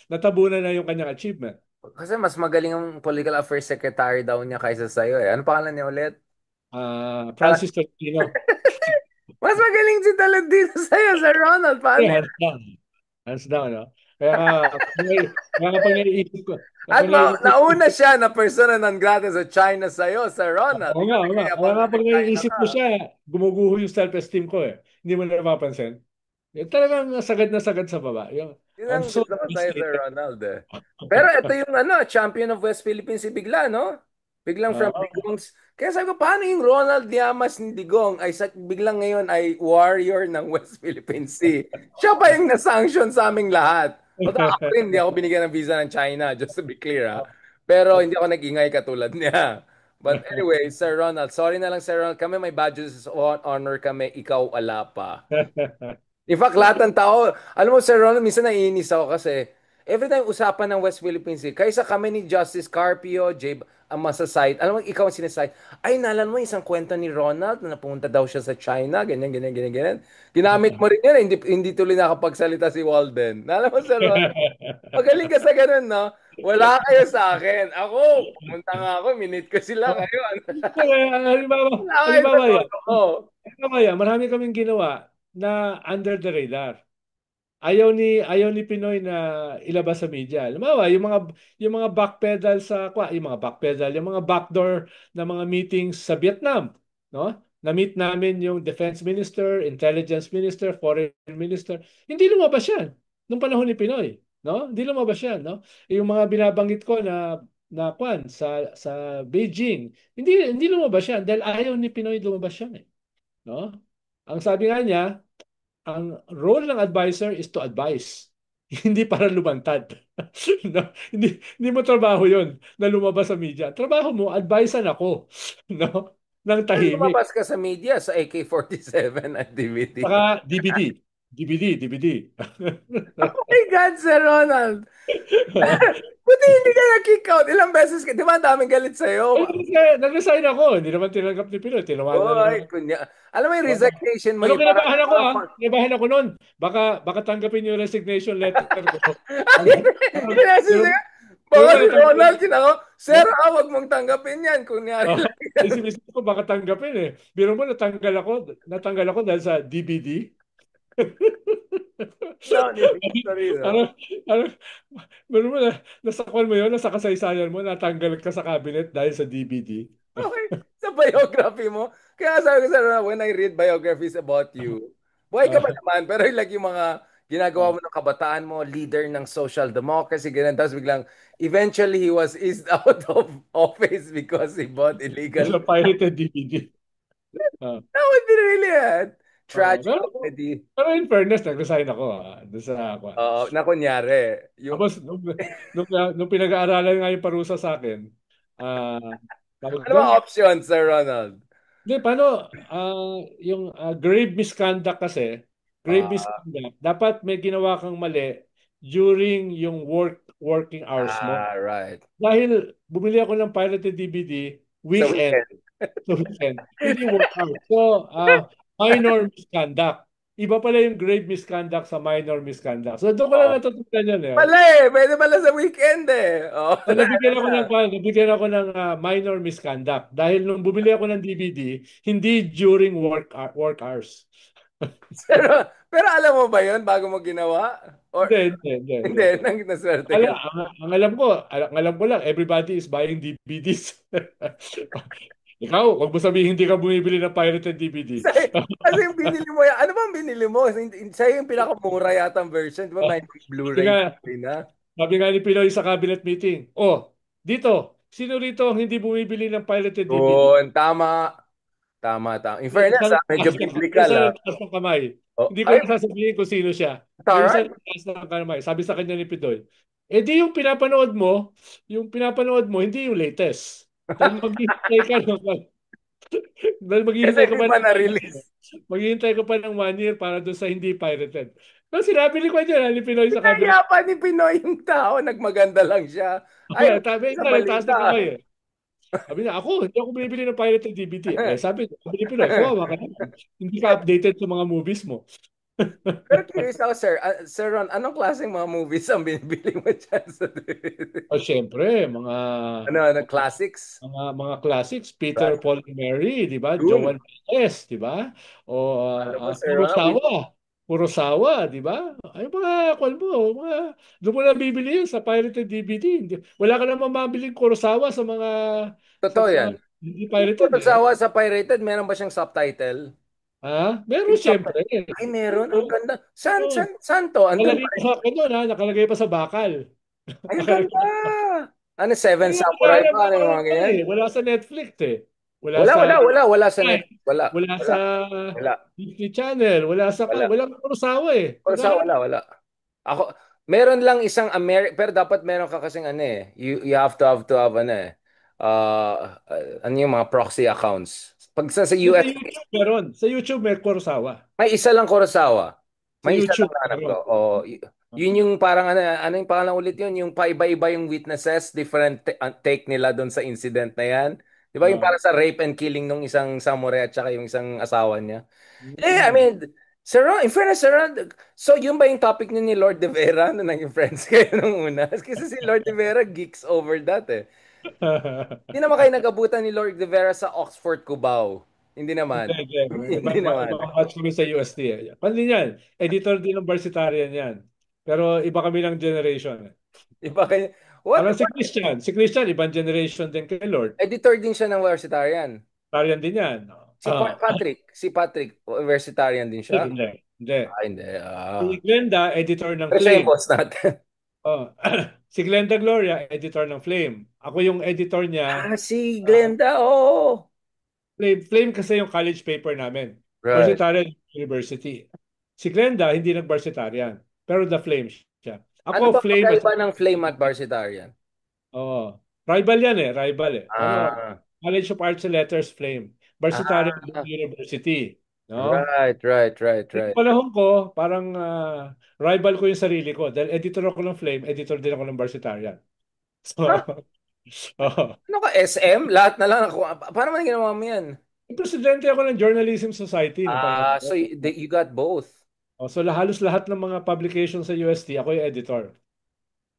natabunan na yung kanyang achievement. Kasi mas magaling ang political affairs secretary daw niya kaysa sa'yo eh. Ano pangalan niya ulit? Ah, Francis Tolentino. mas magaling si Talentino sa'yo, Sir Ronald. Paano Yeah, yan? hands down. Hands down, no? Kaya nga, kaya nga At pag naiisip ko, nauna siya na persona non grata sa China sa'yo, Sir Ronald. oo nga, Ikaw oo nga. Kaya nagyayabang nga ka pag kay China naiisip ka. ko siya, gumuguho yung self-esteem ko eh. Hindi mo na napapansin. Talagang sagad na sagad sa baba. Yun I'm ang so gusto ko sa'yo, Sir devastated. Ronald eh. Pero ito yung champion of West Philippines si Bigla, no? Biglang from Oo. Digong's. Kaya sabi ko, paano yung Ronald Llamas ni Digong ay biglang ngayon ay warrior ng West Philippine Sea? Siya pa yung na-sanction sa aming lahat. Although ako rin, hindi ako binigyan ng visa ng China, just to be clear ha. Pero hindi ako nag-ingay katulad niya. But anyway, Sir Ronald, sorry na lang Sir Ronald, kami may badges of honor kami, ikaw wala pa. In fact, lahat ng tao, alam mo, Sir Ronald, minsan naiinis ako kasi every time usapan ng West Philippine Sea, kaysa kami ni Justice Carpio, Jay, ang masasite, alam mo, ikaw ang sinesite, ay, nalan mo isang kwento ni Ronald na napunta daw siya sa China, ganyan, ganyan, ganyan, ganyan. Ginamit mo rin yan, hindi tuloy nakapagsalita si Walden. Nalan mo, Sir Ronald, magaling ka sa ganun, no? Wala kayo sa akin. Ako, pumunta nga ako, minute ko sila ngayon. Halimbawa, Wala kayo sa halimbawa yan. todo ko. Halimbawa yan, marami kaming ginawa na under the radar. Ayaw ni Pinoy na ilabas sa media. Halimbawa, yung mga backpedal yung mga backpedal, yung mga backdoor na mga meetings sa Vietnam, no? Na-meet namin yung Defense Minister, Intelligence Minister, Foreign Minister. Hindi lumabas yan nung panahon ni Pinoy, no? Hindi lumabas yan, no? Yung mga binabanggit ko na sa Beijing, hindi lumabas yan dahil ayaw ni Pinoy lumabas yan, eh, no? Ang sabi nga niya, ang role ng advisor is to advise, hindi para lumantad. No? Hindi mo trabaho yon na lumabas sa media. Trabaho mo, advisean ako. No? Ng Pero tahimik. lumabas ka sa media sa AK-47 at DVD. Saka DVD. DVD. Oh my God, Sir Ronald! Buti hindi ka na-kick out. Ilang beses ka. Di ba ang daming galit Ay, sa'yo? nag-resign ako. Hindi naman tinanggap ni Pinoy. Tinawagan na lang Oy, ako. kunya. Alam mo yung Oo. resignation mo, Pero yung parang, kinabahan ako Kinabahan ako noon. Baka tanggapin yung resignation letter ko. Sinabi Pero, sa'yo, pero baka ba si natanggapin? Ronald, kinako, Sir, wag mong tanggapin yan. Kunyari Oh, lang yan. sinisip ko baka tanggapin eh. Biro mo natanggal ako dahil sa DBD. No, ni history, no? Ano, ano, biro mo nasakwan mo yun, nasa kasaysayan mo, natanggal ka sa cabinet dahil sa DBD. Okay. Sa biography mo. Kaya sabi ko sa Ronald, when I read biographies about you, buhay ka pa Ah, naman, pero like yung mga ginagawa ah. mo ng kabataan mo, leader ng social democracy, ganyan. Tapos biglang, eventually he was eased out of office because he bought illegal. Sa pirated DVD. Ah, That would be really a ah. tragic pero, comedy. pero in fairness, nag-resign ako doon sa kwan. Na kunyari, yung, Tapos, nung pinag-aaralan nga yung parusa sa akin, ah, tawag ano doon? ba option, Sir Ronald? Hindi, paano, yung grave misconduct kasi, grave Ah, misconduct, dapat may ginawa kang mali during yung working hours mo. Ah, right. Dahil bumili ako ng pirated DVD Sa weekend, weekend. so weekend, hindi work hours. So, minor misconduct. Iba pala yung grave misconduct sa minor misconduct. So, doon ko lang Oh. natutunan yun eh. Pala eh, pwede pala sa weekend eh. Oh, So, ano na. nabigyan ako ng minor misconduct. Dahil nung bumili ako ng DVD, hindi during work hours. Pero alam mo ba yun bago mo ginawa? Or Hindi. hindi, nang naswerte ka. Ang alam ko lang, everybody is buying DVDs. Ikaw, wag mo sabihin hindi ka bumibili ng pirated DVD. Kasi yung binili mo yan, ano bang binili mo? Sa'yo yung pinakamura yata ang version, di ba? May Sabi Blu-ray nga, na. sabi nga ni Pinoy sa cabinet meeting, oh, dito, sino rito ang hindi bumibili ng pirated DVD? Yun, tama. Tama, tama. In fairness, medyo May biblical isa ah. nagtaas ng kamay. Oh, Hindi ko ay, na sasabihin kung sino siya. May isa alright. nagtaas ng kamay. Sabi sa kanya ni Pidoy, eh di yung pinapanood mo, hindi yung latest. Dahil maghihintay ka ng, dahil Kasi maghihintay ka hindi pa pa ng 1 year. na-release. Maghihintay ka pa ng 1 year para doon sa hindi pirated. Pero sinabi ni ko niya, ni Pinoy sa Kaya cabinet. pa ni Pinoy yung tao, nagmaganda lang siya. Ay, Sabi sa niya, nagtaas balita. ng kamay eh. Sabi niya, hindi ako bumibili ng pirated DVD. Eh, sabi ni Pinoy, kawawa ka naman. Hindi ka updated sa mga movies mo. Pero curious ako, sir. Sir Ron, anong klaseng mga movies ang binibili mo dyan sa DVD? O syempre, Ano, classics? mga classics, Peter, Right. Paul and Mary, di ba? Dune. Joan Baez, di ba? O Ano ba, Sir Ron? Kurosawa. Kurosawa, di ba? Ay kwan mo, doon mo na bibili yan sa pirated DVD. Wala ka namang mabiling Kurosawa Totoo sa yan. hindi Yung pirated eh. Kurosawa sa pirated, meron ba siyang subtitle? Meron Yung subtitle. syempre. Ay, meron. Ang Oo, ganda. oo. Saan to? Andun Nakalagay pa pa rin. sa, nakalagay pa sa bakal. Ay, ang Nakalagay ganda. Ano, Seven Kaya Samurai kaya ba? Ano yung mapapanood mga ka ganyan? eh. Wala sa Netflix eh. Wala Wala, sa wala, wala. Wala sa Prime. Netflix. Wala. Wala Wala. sa Wala. Disney Channel. Wala. Wala kang Kurosawa eh. Kurosawa, wala, wala. Ako, meron lang isang pero dapat meron ka kasing ano eh. You have to have ano eh. Ano yung mga proxy accounts. Pag sa Sa US, YouTube meron. Sa YouTube may Kurosawa. may isa lang Kurosawa. Sa May isa lang YouTube na anak ko. meron. Yun yung parang ano yung pangalan ulit yun, yung paiba-iba yung witnesses, different take nila doon sa incident na yan. Di ba yung Ah. parang sa rape and killing nung isang samurai at saka yung isang asawa niya? I Mm. mean, Sir Ron, in fairness, Sir Ron, so yun ba yung topic niyo ni Lord De Vera na naging friends kayo nung una? Kasi si Lord De Vera geeks over that eh. Hindi naman kayo nag-abutan ni Lord De Vera sa Oxford, Cubao. Hindi naman. Hindi. Hindi naman. Ibang batch kami sa UST eh. Pandi yan. Editor din ng Varsitarian yan. Pero iba kami ng generation eh. Iba kayo. What? Parang si Christian. Si Christian, ibang generation din kay Lord. Editor din siya ng Versatarian. Vegetarian din yan. Si Patrick, vegetarian din siya? Hindi. Hindi. Ah, hindi. Si Glenda, editor ng Pero siya yung Flame. boss natin. Oh. Si Glenda Gloria, editor ng Flame. Ako yung editor niya. Si ah, Glenda, oh. Flame kasi yung college paper namin. Right. Varsitarian University. Si Glenda, hindi nag-Varsitarian. Pero the Flame siya. Ano Ako, ba Flame at pagkaiba ng Flame at Versatarian? oh, rival yan eh. Rival eh. Ano, Ah, College of Arts and Letters Flame. Varsitarian ah, University. No? right, right, right, Yung right. panahon ko, parang rival ko yung sarili ko. Dahil editor ako ng Flame, editor din ako ng Varsitarian. So, Huh? oh. Ano ka, SM? Lahat na lang ako. Paano man ginawa mo yan? Presidente ako ng Journalism Society ng panahon So ko. you got both. Oh, so halos lahat ng mga publications sa UST, ako yung editor.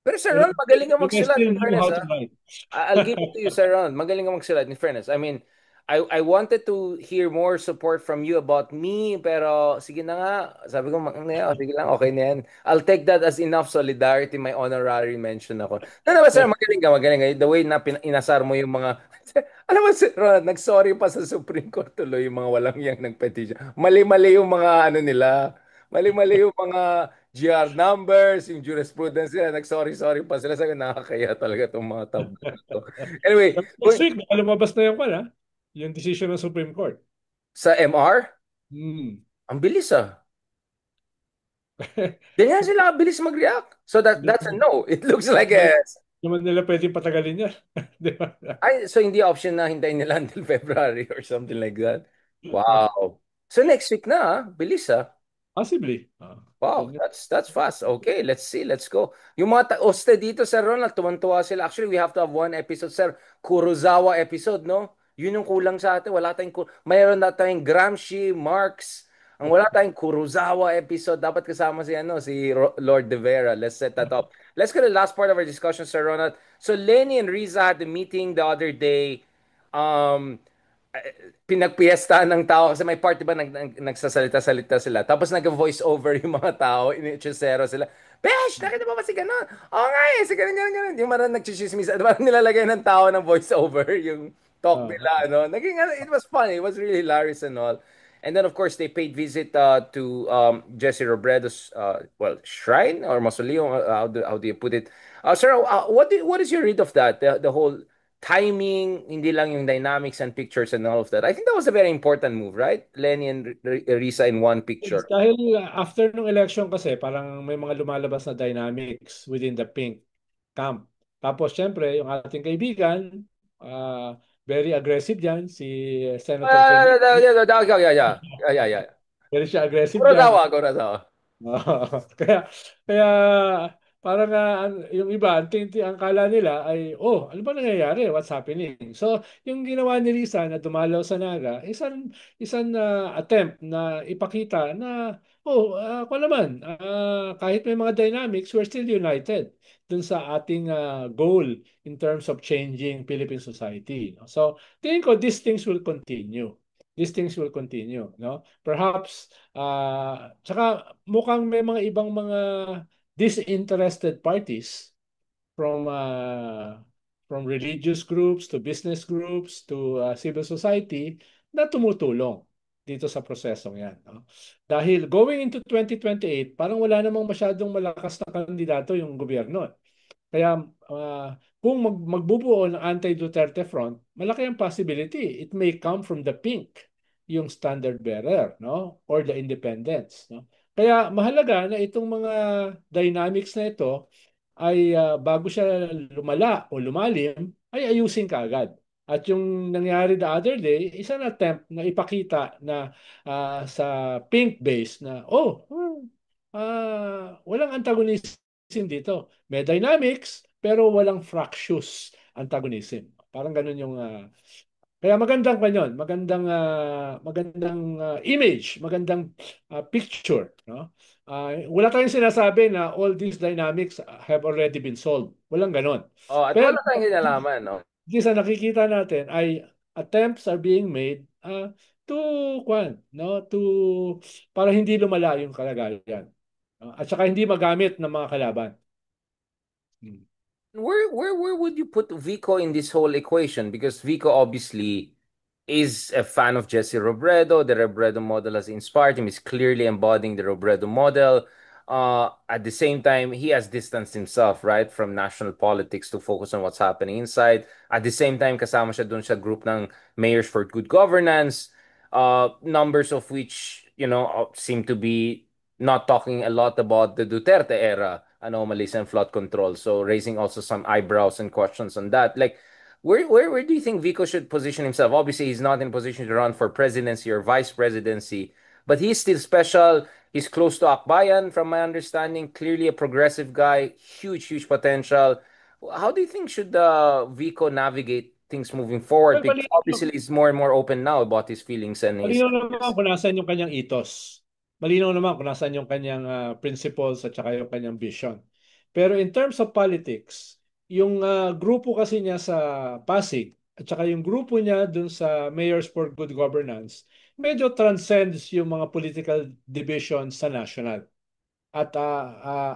Pero Sir And Ron, magaling ka I magsulat still in knew fairness, how to ah. write. I'll give it to you, Sir Ron. Magaling ka magsulat in fairness. I mean, I wanted to hear more support from you about me, pero sige na nga. Sabi ko, sige lang, okay na yan. I'll take that as enough solidarity, may honorary mention ako. No, no, sir, magaling ka, magaling ka. The way na inasar mo yung mga... Alam mo, Sir Ron, nag-sorry pa sa Supreme Court tuloy yung mga walang yang nag-petition. Mali-mali yung mga ano nila. Mali-mali yung mga GR numbers, yung jurisprudence nila. Nag-sorry-sorry pa sila. Sabi, nakakaya talaga itong mga tablo na to. Anyway, Next week, baka lumabas na yung pala, yung decision ng Supreme Court. sa MR, Hmm. ang bilis ah. Ganyan sila kabilis mag-react. So Hindi that's a no. It looks like naman a... naman nila pwedeng patagalin yan. Di ba? So hindi option na hintayin nila until February or something like that. Wow. So next week na ah. Bilis ah. Possibly. Wow, that's fast. Okay, let's see. Let's go. Yung mga hoste dito, Sir Ronald, tuwan-tuwa sila. Actually, we have to have one episode, Sir. Kurosawa episode, no? Yun yung kulang sa atin. Wala tayong, mayroon na tayong Gramsci, Marx. Ang wala tayong Kurosawa episode. Dapat kasama si, ano, si Lord De Vera. Let's set that up. Let's go to the last part of our discussion, Sir Ronald. So, Lenny and Riza had the meeting the other day. Um, pinagpiestahan ng tao kasi may part, di ba, nagsasalita-salita sila. Tapos nag-voice over yung mga tao, initsesero sila. Besh, nakita mo ba si ganon? Oo nga eh, si ganon, ganon, ganon. Yung marang nagchichismis, parang nilalagay ng tao ng voice over yung talk Ah, nila, ano. Naging, it was funny, it was really hilarious and all. And then, of course, they paid visit to Jesse Robredo's, well, shrine or mausoleum, how do you put it? Sir, what is your read of that? The whole timing, hindi lang yung dynamics and pictures and all of that. I think that was a very important move, right? Lenny and Risa in one picture. dahil after nung election kasi parang may mga lumalabas na dynamics within the pink camp. Tapos syempre yung ating kaibigan, very aggressive diyan si Senator Yeah, Felipe. yeah, yeah, yeah, yeah, yeah, yeah. Very siya aggressive diyan. Kurosawa, Kurosawa. Oo. Kaya parang yung iba, ang kala nila ay, oh, ano ba nangyayari? What's happening? So, yung ginawa ni Risa na dumalaw sa Naga, isang attempt na ipakita na, oh, ako naman, kahit may mga dynamics, we're still united dun sa ating goal in terms of changing Philippine society. No? So, tingin ko, these things will continue. These things will continue, no? Perhaps tsaka mukhang may mga ibang mga disinterested parties from uh, from religious groups to business groups to civil society na tumutulong dito sa prosesong yan. No? Dahil going into 2028, parang wala namang masyadong malakas na kandidato yung gobyerno. Kaya kung magbubuo ng anti-Duterte front, malaki ang possibility. It may come from the pink, yung standard bearer, no? Or the independents, no? Kaya mahalaga na itong mga dynamics na ito ay bago siya lumala o lumalim, ay ayusin kaagad. At yung nangyari the other day, isang attempt na ipakita na sa pink base na, walang antagonism dito. May dynamics, pero walang fractious antagonism. Parang ganun yung kaya magandang kanyon, magandang image, magandang picture, no? Wala tayong sinasabi na all these dynamics have already been solved. Walang ganon. Oh, at Pero wala tayong kinalaman, no? sa nakikita natin ay attempts are being made to to para hindi lumala yung kalagayan. At saka hindi magamit ng mga kalaban. Hmm. Where would you put Vico in this whole equation? Because Vico obviously is a fan of Jesse Robredo. The Robredo model has inspired him. He's clearly embodying the Robredo model. At the same time, he has distanced himself, right, from national politics to focus on what's happening inside. At the same time, kasama siya dun sa group ng Mayors for Good Governance, numbers of which, seem to be not talking a lot about the Duterte era anomalies and flood control. So raising also some eyebrows and questions on that. Like, where do you think Vico should position himself? Obviously, he's not in position to run for presidency or vice presidency, but he's still special. He's close to Akbayan, from my understanding. Clearly a progressive guy, huge potential. How do you think should Vico navigate things moving forward? Well, Because obviously he's more and more open now about his feelings and his malinaw naman ideas. kung nasaan yung kanyang ethos. Malinaw naman kung nasaan yung kanyang principles at saka yung kanyang vision. Pero in terms of politics, yung grupo kasi niya sa Pasig at saka yung grupo niya dun sa Mayors for Good Governance, medyo transcends yung mga political divisions sa national. At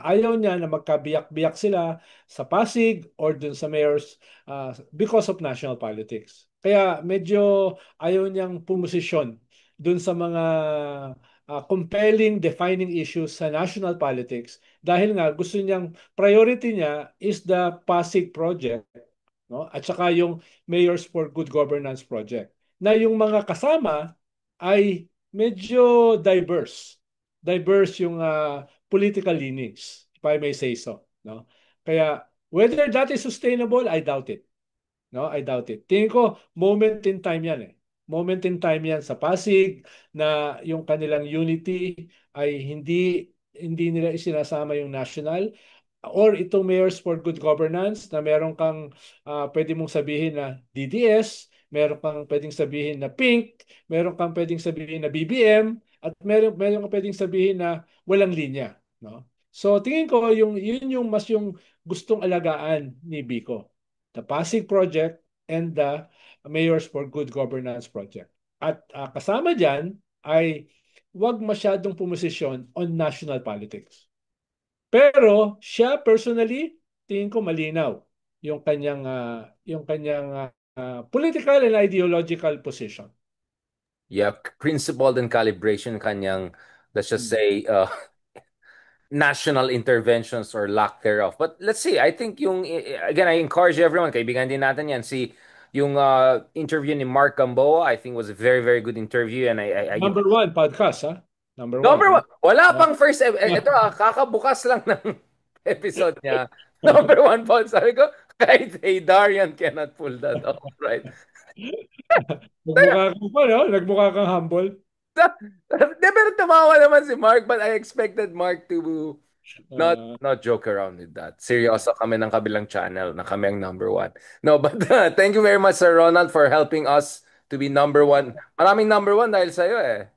ayaw niya na magkabiyak-biyak sila sa Pasig or dun sa mayors because of national politics. Kaya medyo ayaw niyang pumosisyon dun sa mga compelling defining issues sa national politics dahil nga gusto niyang priority niya is the Pasig project, no? At saka yung Mayors for Good Governance project. Na yung mga kasama ay medyo diverse. Diverse yung political leanings, if I may say so, no? Kaya whether that is sustainable, I doubt it. No, I doubt it. Tingin ko moment in time 'yan eh. Moment in time 'yan sa Pasig na yung kanilang unity ay hindi hindi nila isinasama yung national, or itong Mayors for Good Governance na meron kang pwede mong sabihin na DDS, meron kang pwedeng sabihin na Pink, meron kang pwedeng sabihin na BBM, at meron kang pwedeng sabihin na walang linya, no? So tingin ko yun yung mas yung gustong alagaan ni Biko. The Pasig Project and the Mayors for Good Governance Project. At kasama diyan ay huwag masyadong pumosisyon on national politics. Pero siya personally, tingin ko malinaw yung kanyang political and ideological position. Yeah, principled and calibration kanyang, let's just Hmm. say, national interventions or lack thereof. But let's see. I think again, I encourage everyone, kaibigan din natin yan, yung interview ni Mark Gamboa, I think was a very, very good interview. And Number one podcast, ha? Number one, number ha? one, wala Yeah. pang first, ito kakabukas lang ng episode niya. Number one po, sabi ko, kahit Hey Darian cannot pull that off, right? Nagmukha kang pa, no? Nagmukha kang humble. De, pero tumawa naman si Mark, but I expected Mark to Uh, not joke around with that. Seryoso kami ng kabilang channel na kami ang number one. No, but thank you very much, Sir Ronald, for helping us to be number one. Maraming number one dahil sa'yo eh.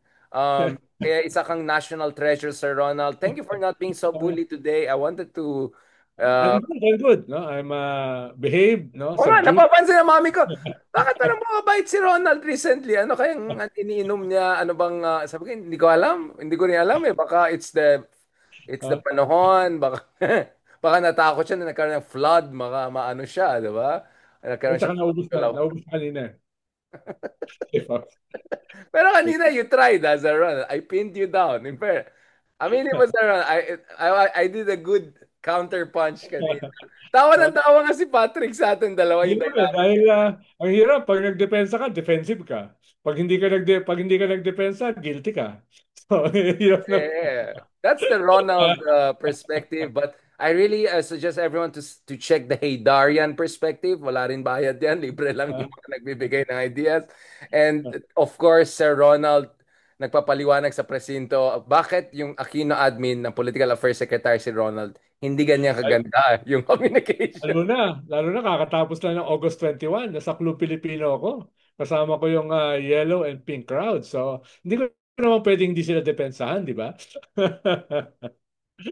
Kaya isa kang national treasure, Sir Ronald. Thank you for not being so bully today. I wanted to uh, I'm good, I'm good, no? I'm behaved, no? Oo nga, Subdued. napapansin ng mami ko, bakit parang bumabait si Ronald recently? Ano kayang iniinom niya? Ano bang, sabi ko, hindi ko alam. Hindi ko rin alam eh. Baka it's the Uh, panahon. Baka, baka natakot siya na nagkaroon ng flood. Baka maano siya, di ba? at Nagkaroon siya saka ng galaw. naubos na kanina. Eh. Pero kanina, you tried, Sir Ronald. I pinned you down. In fair, I mean, it was Sir Ronald. I did a good counter punch kanina. Tawa ng tawa nga si Patrick sa atin dalawa yung Hirap eh, dynamic. dahil ang hirap pag nagdepensa ka, defensive ka. Pag hindi ka nagdepensa, guilty ka. So, hirap na. Yeah, that's the Ronald perspective. But I really suggest everyone to check the Haydarian perspective. Wala rin bayad yan. Libre lang yung mga nagbibigay ng ideas. And of course, Sir Ronald, nagpapaliwanag sa presinto, bakit yung Aquino admin ng Political Affairs Secretary si Ronald, hindi ganyan Ay, kaganda yung communication. lalo na kakatapos lang ng August 21, nasa Club Pilipino ako. Kasama ko yung yellow and pink crowd. So, hindi ko naman pwedeng hindi sila depensahan, di ba?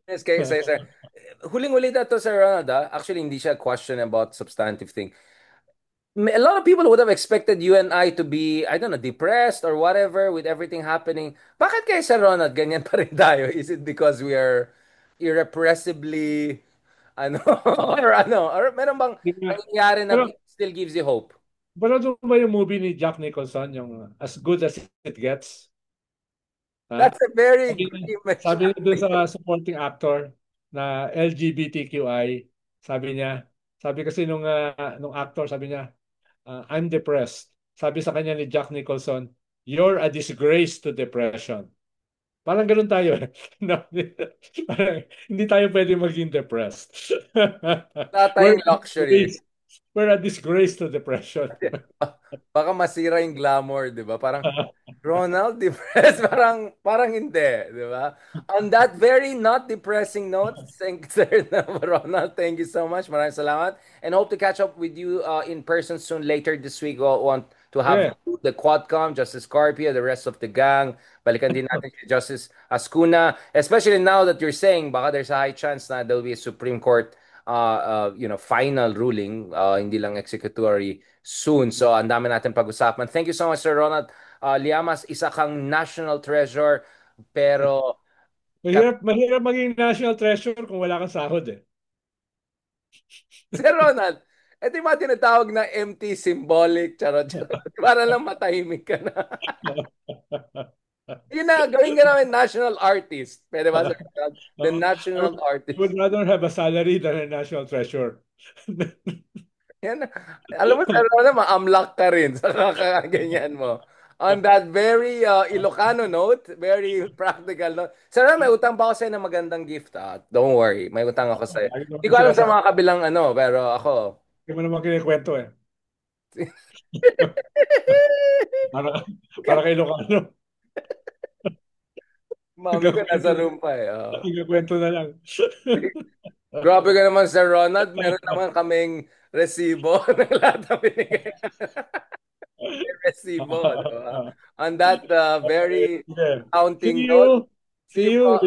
Yes, kay sir. Huling-huli na to, Sir Ronald, actually, hindi siya question about substantive thing. A lot of people would have expected you and I to be, I don't know, depressed or whatever with everything happening. Bakit kaya Sir Ronald, ganyan pa rin tayo? Is it because we are irrepressibly, ano, or meron bang Di ba? nangyayari na Pero, still gives you hope? panood mo ba yung movie ni Jack Nicholson, yung As Good as It Gets? Ha? That's a very Sabi niya, Grimace sabi niya dun sa acting. supporting actor na LGBTQI, sabi niya, sabi kasi nung actor, sabi niya, I'm depressed. Sabi sa kanya ni Jack Nicholson, you're a disgrace to depression. Parang ganun tayo eh. No, parang hindi tayo pwede maging depressed. Wala We're tayong a luxury. disgrace. We're a disgrace to depression. Baka masira yung glamour, di ba? Parang, Ronald depressed? Parang hindi, di ba? On that very not depressing note, thank Sir Ronald. Thank you so much. Maraming salamat. And hope to catch up with you in person soon later this week. We'll want to have Yeah. the Quadcom, Justice Carpio, the rest of the gang. Balikan din natin si Justice Ascuna. Especially now that you're saying baka there's a high chance na there'll be a Supreme Court final ruling, hindi lang executory soon. So, ang dami natin pag-usapan. Thank you so much, Sir Ronald. Liamas, isa kang national treasure, pero Mahirap maging national treasure kung wala kang sahod eh. Sir Ronald, ito yung mga tinatawag na empty symbolic, charot, charot. Para lang matahimik ka na. Yun na, gawin ka namin national artist. Pwede ba, Sir Ronald? The I national would artist. rather have a salary than a national treasure. Yan. Alam mo, Sir Ronald, ma-amlak ka rin sa kakaganyan mo. On that very Ilocano note, very practical note. Sir Ronald, may utang pa ako sa'yo ng magandang gift. Don't worry, may utang ako sa'yo. Lagi Hindi naman ko alam sa sinasabi. mga kabilang ano, pero ako. Hindi mo naman kinikwento eh. Para, para kay Ilocano. Mami Hanggang ko kwento nasa na, room pa eh. Oo. hanggang kwento na lang. Grabe ka naman, Sir Ronald. Meron naman kaming resibo ng lahat ng binigay. May resibo, di ba? On that Okay, very sige. counting See note, you. see See you you. po.